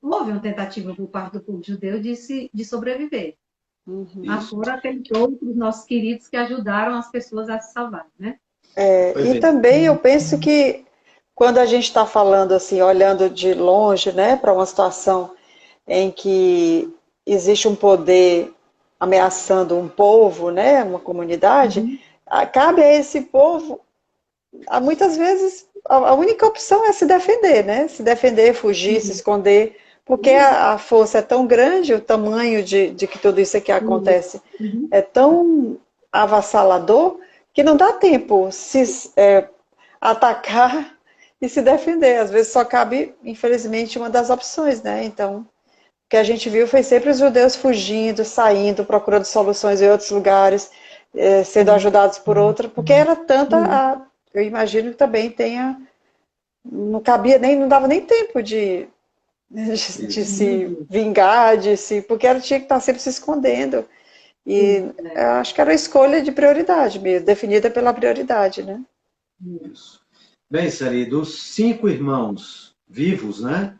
Speaker 3: houve uma tentativa por parte do povo judeu de sobreviver. Afora aqueles outros nossos queridos que ajudaram as pessoas a se salvar, né?
Speaker 1: E também eu penso que quando a gente está falando assim, olhando de longe, né, para uma situação em que existe um poder ameaçando um povo, né, uma comunidade, cabe a esse povo, muitas vezes, a única opção é se defender, né, se defender, fugir, se esconder, porque a força é tão grande, o tamanho de que tudo isso aqui acontece é tão avassalador, que não dá tempo se atacar e se defender. Às vezes só cabe, infelizmente, uma das opções, né? Então, o que a gente viu foi sempre os judeus fugindo, saindo, procurando soluções em outros lugares, sendo ajudados por outra, porque era tanta eu imagino que também tenha, não cabia nem, não dava nem tempo de se vingar, porque ela tinha que estar sempre se escondendo. E eu acho que era a escolha de prioridade mesmo, definida pela prioridade, né?
Speaker 2: Isso. Bem, Sari, dos 5 irmãos vivos, né?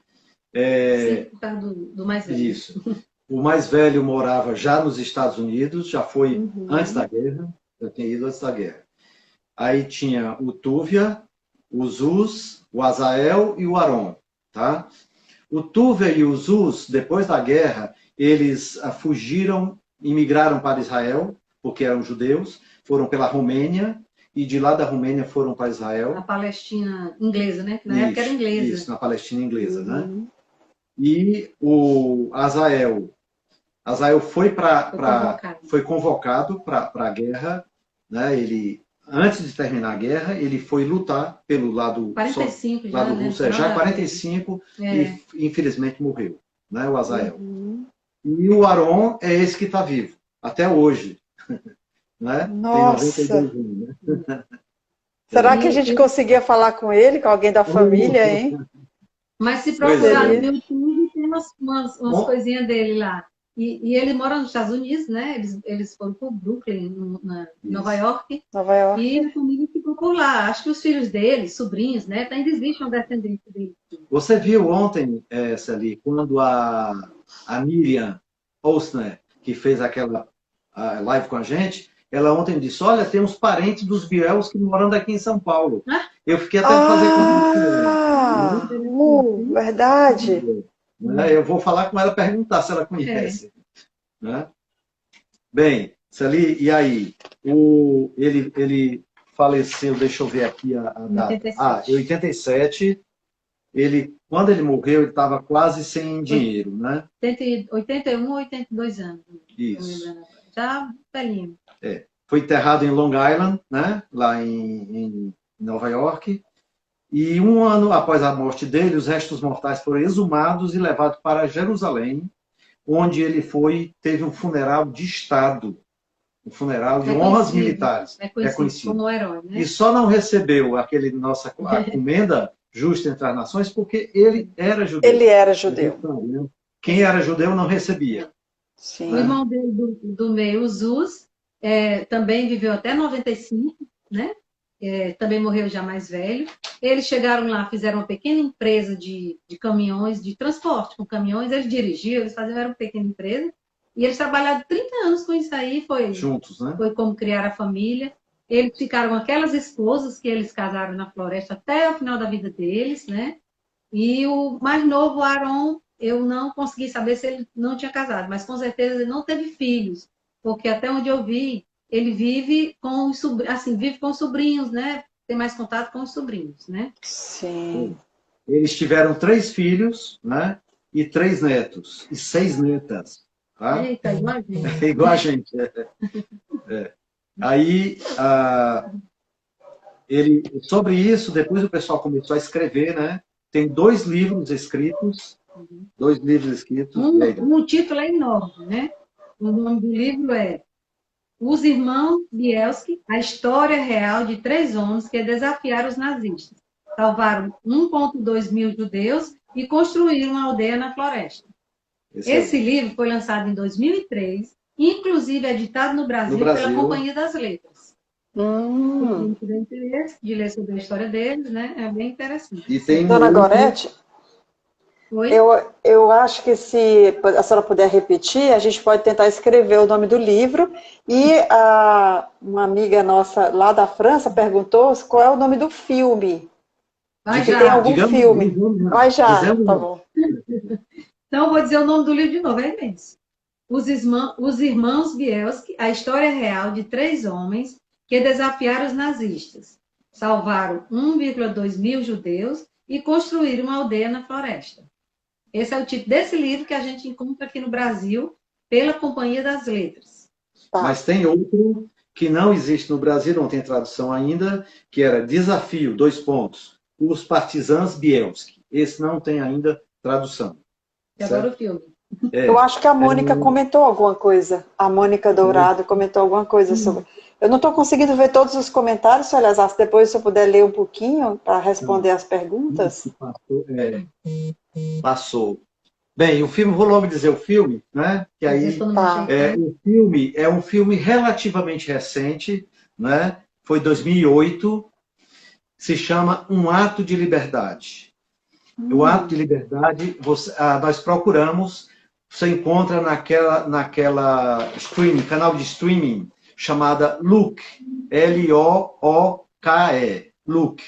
Speaker 3: 5 do mais velho.
Speaker 2: Isso. O mais velho morava já nos Estados Unidos, já foi antes da guerra, já tinha ido antes da guerra. Aí tinha o Túvia, o Zuz, o Azael e o Aron, tá? O Túvia e o Zuz, depois da guerra, eles fugiram imigraram para Israel, porque eram judeus, foram pela Romênia, e de lá da Romênia foram para Israel.
Speaker 3: A Palestina inglesa, né? Na época era inglesa.
Speaker 2: Isso, na Palestina inglesa, né?
Speaker 1: Uhum.
Speaker 2: E o Azael foi convocado para a guerra, né? Ele, antes de terminar a guerra, ele foi lutar pelo lado
Speaker 3: 45 já,
Speaker 2: lado
Speaker 3: né?
Speaker 2: russo, já 45, e infelizmente morreu, né? O Azael.
Speaker 1: Uhum.
Speaker 2: E o Aron é esse que está vivo, até hoje. Né?
Speaker 1: Nossa.
Speaker 2: Tem 92 anos, né?
Speaker 1: Será que a gente conseguia falar com ele, com alguém da família, hein?
Speaker 3: Mas se procurar
Speaker 1: Pois é.
Speaker 3: no YouTube, tem umas coisinhas dele lá. E ele mora nos Estados Unidos, né? Eles foram para Brooklyn, Nova York.
Speaker 1: Nova York.
Speaker 3: E a família ficou por lá. Acho que os filhos dele, sobrinhos, né? Ainda existe um descendente dele.
Speaker 2: Você viu ontem, Celi, quando a Miriam Osner, que fez aquela live com a gente, ela ontem disse, olha, tem uns parentes dos Bielski morando aqui em São Paulo. Eu fiquei até de fazer
Speaker 1: verdade.
Speaker 2: Né? Eu vou falar com ela, perguntar se ela conhece. Né? Bem, Celi, e aí? Ele faleceu, deixa eu ver aqui a data.
Speaker 3: 87.
Speaker 2: Em 87. Quando ele morreu, ele estava quase sem dinheiro, né?
Speaker 3: 81 ou 82 anos.
Speaker 2: Isso.
Speaker 3: Já velhinho.
Speaker 2: Foi enterrado em Long Island, né? Lá em Nova York. E um ano após a morte dele, os restos mortais foram exumados e levados para Jerusalém, onde ele teve um funeral de Estado, um funeral de honras militares.
Speaker 3: É conhecido como herói, né?
Speaker 2: E só não recebeu a comenda justa entre as nações porque ele era judeu.
Speaker 1: Ele era judeu.
Speaker 2: Quem era judeu não recebia.
Speaker 1: Sim.
Speaker 3: O irmão dele do meio, o Zuz, também viveu até 95, né? Também morreu já mais velho. Eles chegaram lá, fizeram uma pequena empresa de caminhões, de transporte com caminhões, eles dirigiam, era uma pequena empresa, e eles trabalharam 30 anos com isso aí,
Speaker 2: juntos, né?
Speaker 3: Foi como criar a família. Eles ficaram com aquelas esposas que eles casaram na floresta até o final da vida deles, né? E o mais novo, Aaron, eu não consegui saber se ele não tinha casado, mas com certeza ele não teve filhos, porque até onde eu vi, ele vive com os sobrinhos, né? Tem mais contato com os sobrinhos, né?
Speaker 1: Sim.
Speaker 2: Eles tiveram 3 filhos, né? E 3 netos. E 6 netas. Tá?
Speaker 3: Eita, igual a gente.
Speaker 2: Igual a gente. Aí, sobre isso, depois o pessoal começou a escrever, né? Tem 2 livros escritos. 2 livros escritos.
Speaker 3: Um título é enorme, né? O nome do livro é Os Irmãos Bielski, a história real de 3 homens que desafiaram os nazistas. Salvaram 1,2 mil judeus e construíram uma aldeia na floresta. Esse livro foi lançado em 2003, inclusive editado no Brasil pela Companhia das Letras. Quem tiver interesse de ler sobre a história deles, né? É bem interessante.
Speaker 2: E tem
Speaker 1: Dona Gorete?
Speaker 3: Oi?
Speaker 1: Eu acho que se a senhora puder repetir, a gente pode tentar escrever o nome do livro. E uma amiga nossa lá da França perguntou qual é o nome do filme.
Speaker 3: Vai
Speaker 1: Se
Speaker 3: já.
Speaker 1: tem algum filme. Vai já, tá bom.
Speaker 3: Então, eu vou dizer o nome do livro de novo, é imenso. Os Irmãos Bielski, a história real de 3 homens que desafiaram os nazistas. Salvaram 1,2 mil judeus e construíram uma aldeia na floresta. Esse é o título desse livro que a gente encontra aqui no Brasil pela Companhia das Letras.
Speaker 2: Mas tem outro que não existe no Brasil, não tem tradução ainda, que era Desafio, : Os Partisãs Bielski. Esse não tem ainda tradução.
Speaker 3: E agora o filme.
Speaker 1: Eu acho que a Mônica comentou alguma coisa. A Mônica Dourado comentou alguma coisa sobre... Eu não estou conseguindo ver todos os comentários, se aliás, depois se eu puder ler um pouquinho para responder as perguntas.
Speaker 2: Passou. Bem, o filme, vou logo dizer o filme, né? Que aí, o filme é um filme relativamente recente, né? Foi 2008, se chama Um Ato de Liberdade. O Ato de Liberdade, nós procuramos, você encontra naquela canal de streaming chamada Look, L-O-O-K-E, Look.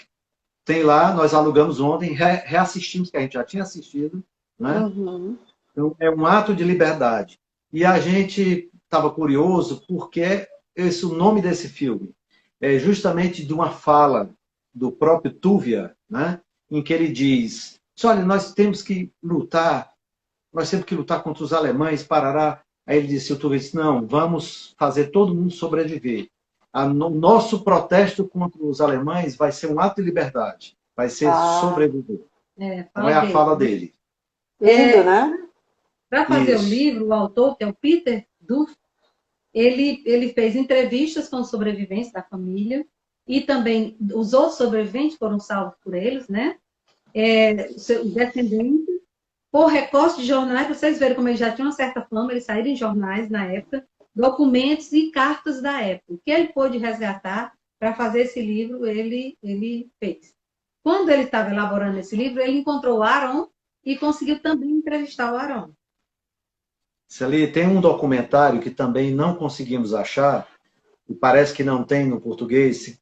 Speaker 2: Tem lá, nós alugamos ontem, reassistimos, que a gente já tinha assistido, né? Então, é um ato de liberdade. E a gente estava curioso porque o nome desse filme é justamente de uma fala do próprio Tuvia, né, em que ele diz, olha, nós temos que lutar contra os alemães, parará. Aí ele disse, o Tuvia disse, não, vamos fazer todo mundo sobreviver. O nosso protesto contra os alemães vai ser um ato de liberdade, vai ser sobreviver. Então é a fala dele.
Speaker 1: Lindo, né?
Speaker 3: Para fazer o
Speaker 2: Isso.
Speaker 3: livro, o autor, que é o Peter Duff, ele fez entrevistas com os sobreviventes da família e também os outros sobreviventes foram salvos por eles, né? Os descendentes, por recorte de jornais, para vocês verem como eles já tinham uma certa fama, eles saíram em jornais na época, documentos e cartas da época. O que ele pôde resgatar para fazer esse livro, ele fez. Quando ele estava elaborando esse livro, ele encontrou o Aaron e conseguiu também entrevistar o Aaron.
Speaker 2: Celi, tem um documentário que também não conseguimos achar, e parece que não tem no português,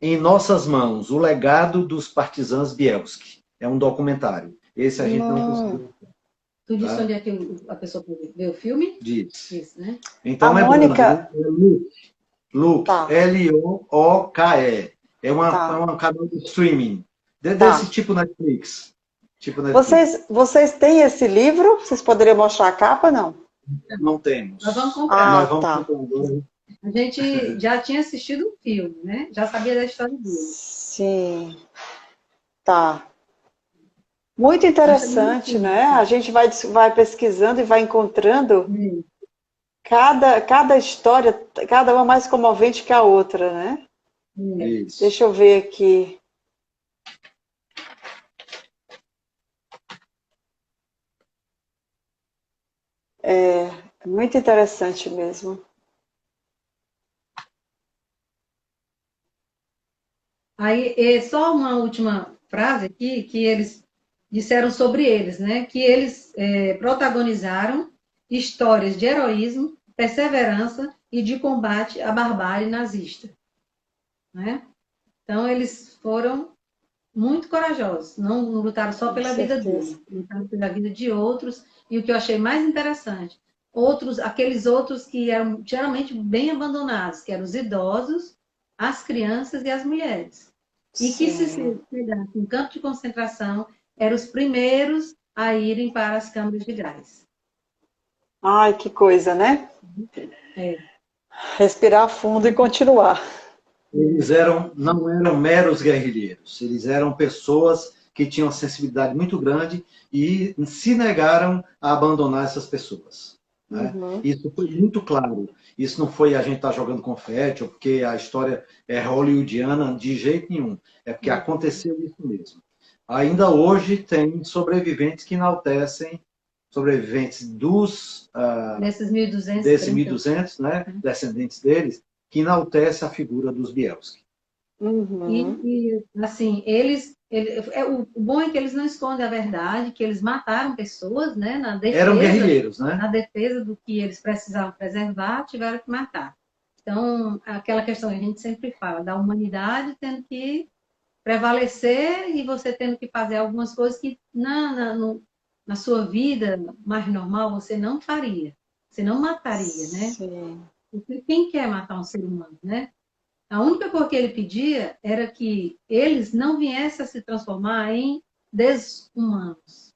Speaker 2: Em Nossas Mãos, o legado dos partisãs Bielski. É um documentário. Esse a gente não conseguiu.
Speaker 3: Tu disse onde é que a pessoa pode ver o filme?
Speaker 2: Diz.
Speaker 3: Isso, né?
Speaker 2: Então
Speaker 1: A Mônica...
Speaker 2: Luke,
Speaker 1: Tá.
Speaker 2: L-O-O-K-E. É um canal de streaming. Desse tipo Netflix.
Speaker 1: Vocês têm esse livro? Vocês poderiam mostrar a capa, não?
Speaker 2: Não temos.
Speaker 3: Nós vamos comprar.
Speaker 2: Nós vamos
Speaker 1: tá.
Speaker 2: comprar.
Speaker 3: A gente já tinha assistido o filme, né? Já sabia da história dele.
Speaker 1: Sim. Tá. Muito interessante, né? A gente vai pesquisando e vai encontrando cada história, cada uma mais comovente que a outra, né?
Speaker 2: Isso.
Speaker 1: Deixa eu ver aqui. É muito interessante mesmo.
Speaker 3: Aí, só uma última frase aqui, que eles disseram sobre eles, né? Que eles protagonizaram histórias de heroísmo, perseverança e de combate à barbárie nazista, né? Então, eles foram muito corajosos, não lutaram só pela vida deles, lutaram pela vida de outros, e o que eu achei mais interessante, aqueles outros que eram geralmente bem abandonados, que eram os idosos, as crianças e as mulheres. E que se pegasse um campo de concentração, eram os primeiros a irem para as câmaras de gás.
Speaker 1: Ai, que coisa, né? Respirar fundo e continuar.
Speaker 2: Eles não eram meros guerrilheiros, eles eram pessoas que tinham uma sensibilidade muito grande e se negaram a abandonar essas pessoas. Né? Isso foi muito claro. Isso não foi a gente estar jogando confete, ou porque a história é hollywoodiana, de jeito nenhum. É porque aconteceu isso mesmo. Ainda hoje tem sobreviventes que enaltecem, sobreviventes
Speaker 3: Desses 1.200.
Speaker 2: Desses 1.200, né, descendentes deles, que enaltece a figura dos Bielski.
Speaker 3: E assim, o bom é que eles não escondem a verdade, que eles mataram pessoas, né, na defesa,
Speaker 2: eram guerrilheiros, né?
Speaker 3: Na defesa do que eles precisavam preservar, tiveram que matar. Então, aquela questão que a gente sempre fala, da humanidade tendo que prevalecer e você tendo que fazer algumas coisas que na sua vida mais normal você não faria, você não mataria, né?
Speaker 1: Sim.
Speaker 3: Porque quem quer matar um ser humano, né? A única coisa que ele pedia era que eles não viessem a se transformar em desumanos,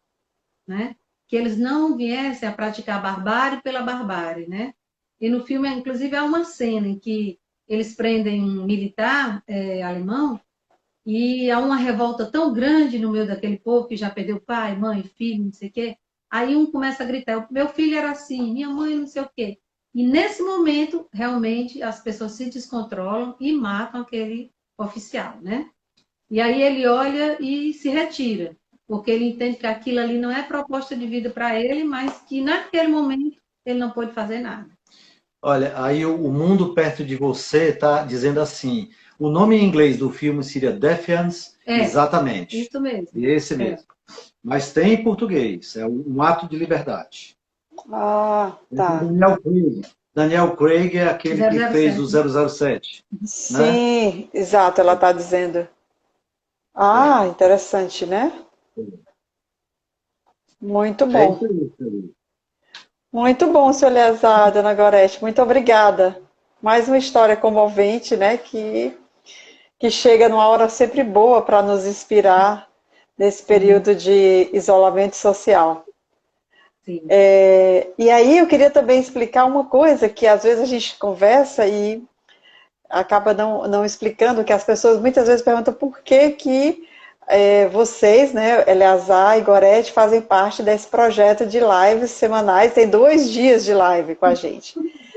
Speaker 3: né? Que eles não viessem a praticar barbárie pela barbárie, né? E no filme, inclusive, há uma cena em que eles prendem um militar alemão e há uma revolta tão grande no meio daquele povo que já perdeu pai, mãe, filho, não sei o quê. Aí um começa a gritar, meu filho era assim, minha mãe não sei o quê. E nesse momento, realmente, as pessoas se descontrolam e matam aquele oficial, né? E aí ele olha e se retira, porque ele entende que aquilo ali não é proposta de vida para ele, mas que naquele momento ele não pode fazer nada.
Speaker 2: Olha, aí o Mundo Perto de Você está dizendo assim, o nome em inglês do filme seria Defiance, exatamente.
Speaker 3: Isso mesmo.
Speaker 2: Esse mesmo. Mas tem em português, é um ato de liberdade.
Speaker 1: Ah, tá.
Speaker 2: Daniel Craig é aquele 007. Que fez o 007.
Speaker 1: Sim,
Speaker 2: né?
Speaker 1: Exato, ela está dizendo. Ah, interessante, né? Muito bom. Muito bom, seu Eleazar, dona Gorete, muito obrigada. Mais uma história comovente, né, que chega numa hora sempre boa para nos inspirar nesse
Speaker 3: Sim,
Speaker 1: período de isolamento social.
Speaker 3: sim.
Speaker 1: E aí eu queria também explicar uma coisa que às vezes a gente conversa e acaba não explicando, que as pessoas muitas vezes perguntam por que vocês, né, Eleazar e Gorete, fazem parte desse projeto de lives semanais, tem 2 dias de live com a gente.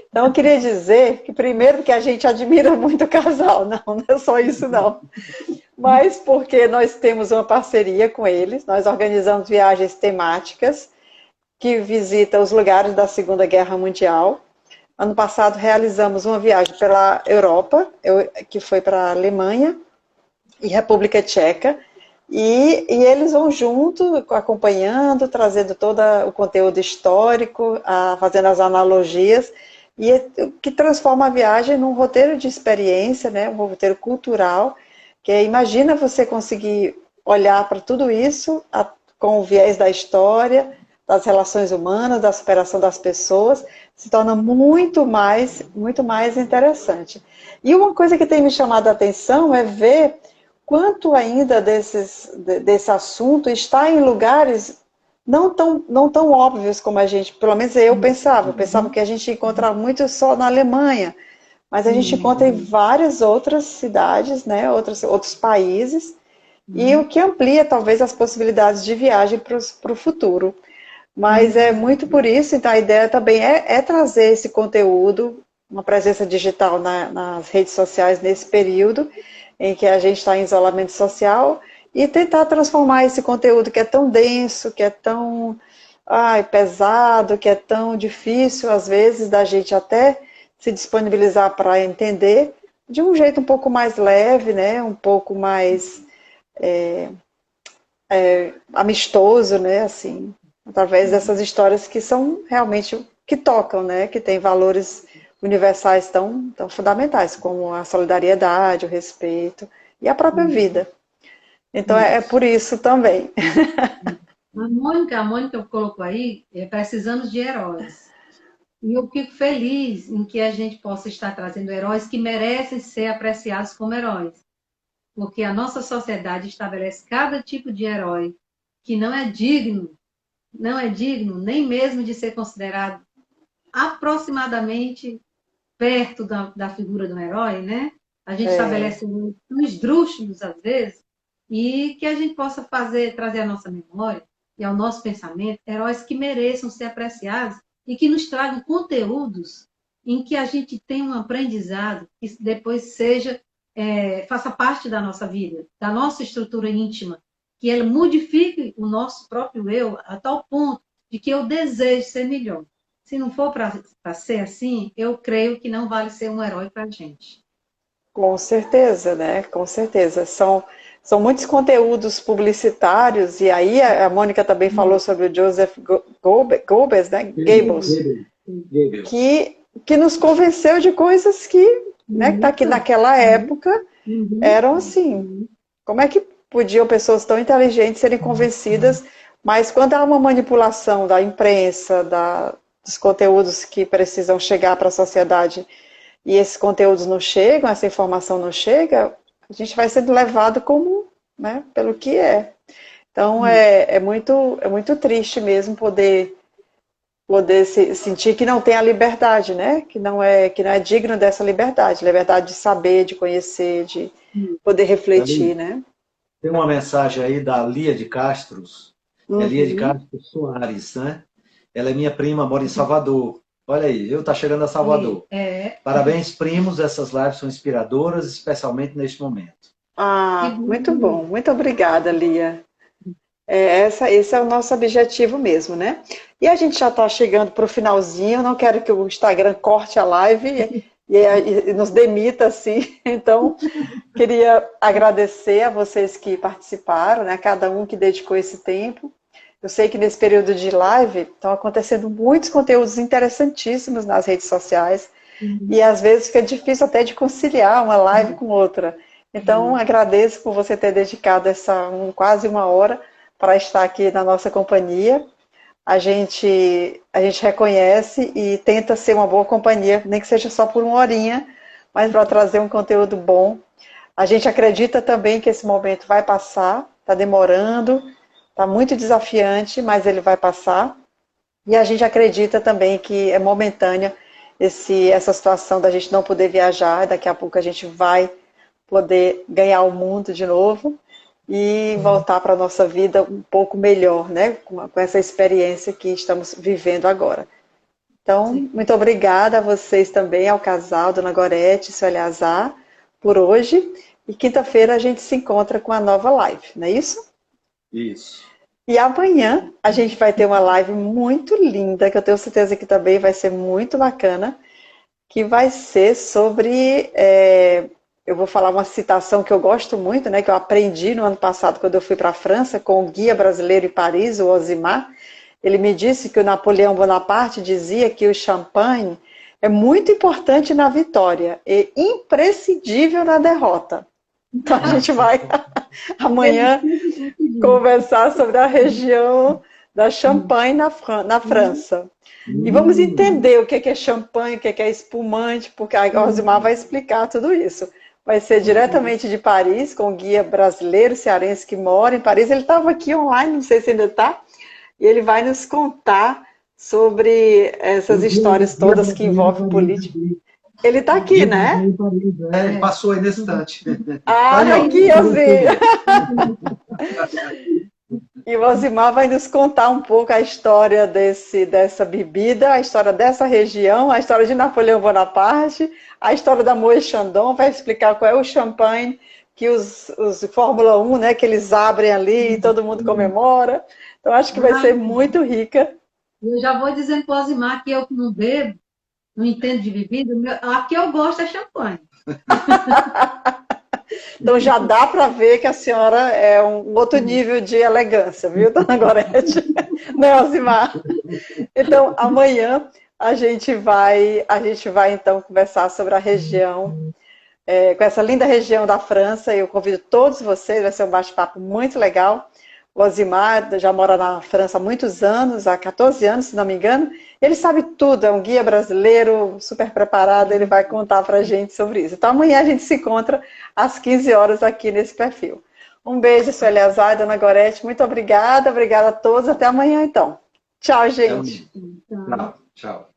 Speaker 1: Então eu queria dizer que primeiro que a gente admira muito o casal, não é só isso não, mas porque nós temos uma parceria com eles, nós organizamos viagens temáticas que visitam os lugares da Segunda Guerra Mundial. Ano passado realizamos uma viagem pela Europa, que foi para a Alemanha e República Tcheca, e eles vão junto, acompanhando, trazendo todo o conteúdo histórico, fazendo as analogias, e que transforma a viagem num roteiro de experiência, né, um roteiro cultural, que imagina você conseguir olhar para tudo isso com o viés da história, das relações humanas, da superação das pessoas, se torna muito mais interessante. E uma coisa que tem me chamado a atenção é ver quanto ainda desse assunto está em lugares não tão óbvios como a gente, pelo menos eu pensava que a gente encontrava muito só na Alemanha, mas a gente encontra em várias outras cidades, né, outros países, e o que amplia talvez as possibilidades de viagem para o futuro. Mas é muito por isso, então a ideia também é trazer esse conteúdo, uma presença digital nas redes sociais nesse período em que a gente está em isolamento social e tentar transformar esse conteúdo que é tão denso, que é tão pesado, que é tão difícil às vezes da gente até se disponibilizar para entender de um jeito um pouco mais leve, né, um pouco mais amistoso, né, assim, através dessas histórias que são realmente que tocam, né, que têm valores universais tão fundamentais, como a solidariedade, o respeito e a própria vida. Então é
Speaker 3: Isso.
Speaker 1: por isso também.
Speaker 3: A Mônica colocou aí, precisamos de heróis. E eu fico feliz em que a gente possa estar trazendo heróis que merecem ser apreciados como heróis. Porque a nossa sociedade estabelece cada tipo de herói que não é digno nem mesmo de ser considerado aproximadamente perto da figura do herói, né? A gente
Speaker 1: É,
Speaker 3: estabelece um esdrúxulos, às vezes, e que a gente possa trazer à nossa memória e ao nosso pensamento heróis que mereçam ser apreciados e que nos tragam conteúdos em que a gente tenha um aprendizado que depois faça parte da nossa vida, da nossa estrutura íntima, que ela modifique o nosso próprio eu a tal ponto de que eu deseje ser melhor. Se não for para ser assim, eu creio que não vale ser um herói para a gente.
Speaker 1: com certeza, né? Com certeza. São muitos conteúdos publicitários, e aí a Mônica também falou sobre o Joseph Goebbels, né? Goebbels,
Speaker 2: Goebbels.
Speaker 1: que nos convenceu de coisas que, né, que tá aqui
Speaker 3: Muito.
Speaker 1: naquela época
Speaker 3: Uhum.
Speaker 1: eram assim. Como é que podiam pessoas tão inteligentes serem convencidas, mas quando há uma manipulação da imprensa, dos conteúdos que precisam chegar para a sociedade e esses conteúdos não chegam, essa informação não chega, a gente vai sendo levado como, né, pelo que é. Então é muito triste mesmo poder sentir que não tem a liberdade, né? Que não é digno dessa liberdade de saber, de conhecer, de poder refletir,
Speaker 2: Ali,
Speaker 1: né?
Speaker 2: tem uma mensagem aí da Lia de Castros, é Lia de
Speaker 1: Uhum.
Speaker 2: Castro Soares, né? Ela é minha prima, mora em Salvador. Olha aí, eu tá chegando a
Speaker 3: E,
Speaker 2: Salvador. Parabéns, primos, essas lives são inspiradoras, especialmente neste momento.
Speaker 3: que
Speaker 1: Muito
Speaker 3: bom.
Speaker 1: bom. Muito obrigada, Lia. Esse é o nosso objetivo mesmo, né? E a gente já está chegando para o finalzinho. Eu não quero que o Instagram corte a live e nos demita assim. Então, queria agradecer a vocês que participaram, né? Cada um que dedicou esse tempo. Eu sei que nesse período de live estão acontecendo muitos conteúdos interessantíssimos nas redes sociais e às vezes fica difícil até de conciliar uma live com outra. Então, agradeço por você ter dedicado quase uma hora para estar aqui na nossa companhia. a gente reconhece e tenta ser uma boa companhia, nem que seja só por uma horinha, mas para trazer um conteúdo bom. A gente acredita também que esse momento vai passar, está demorando, está muito desafiante, mas ele vai passar. E a gente acredita também que é momentânea essa situação da gente não poder viajar, daqui a pouco a gente vai poder ganhar o mundo de novo e voltar para a nossa vida um pouco melhor, né? Com essa experiência que estamos vivendo agora. Então,
Speaker 3: Sim.
Speaker 1: muito obrigada a vocês também, ao casal, Dona Gorete e seu Eleazar, por hoje. E quinta-feira a gente se encontra com a nova live, não é isso?
Speaker 2: Isso.
Speaker 1: E amanhã a gente vai ter uma live muito linda, que eu tenho certeza que também vai ser muito bacana, que vai ser sobre... eu vou falar uma citação que eu gosto muito, né, que eu aprendi no ano passado, quando eu fui para a França, com o guia brasileiro em Paris, o Osimar. Ele me disse que o Napoleão Bonaparte dizia que o champanhe é muito importante na vitória e imprescindível na derrota. Então a gente vai amanhã conversar sobre a região da Champagne na França. E vamos entender o que é champanhe, o que é espumante, porque a Rosimar vai explicar tudo isso. Vai ser diretamente de Paris, com o guia brasileiro, cearense, que mora em Paris. Ele estava aqui online, não sei se ainda está, e ele vai nos contar sobre essas histórias todas que envolvem política. Ele está aqui, né?
Speaker 2: Ele passou aí nesse instante.
Speaker 1: Ah, tá aqui, eu vi. E o Osimar vai nos contar um pouco a história dessa bebida, a história dessa região, a história de Napoleão Bonaparte, a história da Moët Chandon, vai explicar qual é o champanhe que os Fórmula 1, né, que eles abrem ali e todo mundo comemora. Então, acho que vai ser muito rica.
Speaker 3: Eu já vou dizendo para o Osimar que eu não bebo, não entendo de bebida, a que eu gosto é champanhe.
Speaker 1: Então já dá para ver que a senhora é um outro nível de elegância, viu, Dona Gorete? Né, Osimar? Então, amanhã a gente vai então conversar sobre a região, com essa linda região da França. Eu convido todos vocês, vai ser um bate-papo muito legal. O Osimar já mora na França há muitos anos, há 14 anos, se não me engano. Ele sabe tudo, é um guia brasileiro, super preparado, ele vai contar para a gente sobre isso. Então amanhã a gente se encontra às 15 horas aqui nesse perfil. Um beijo, seu Eleazar e Dona Gorete, muito obrigada a todos, até amanhã então. Tchau, gente.
Speaker 2: Tchau. Tchau.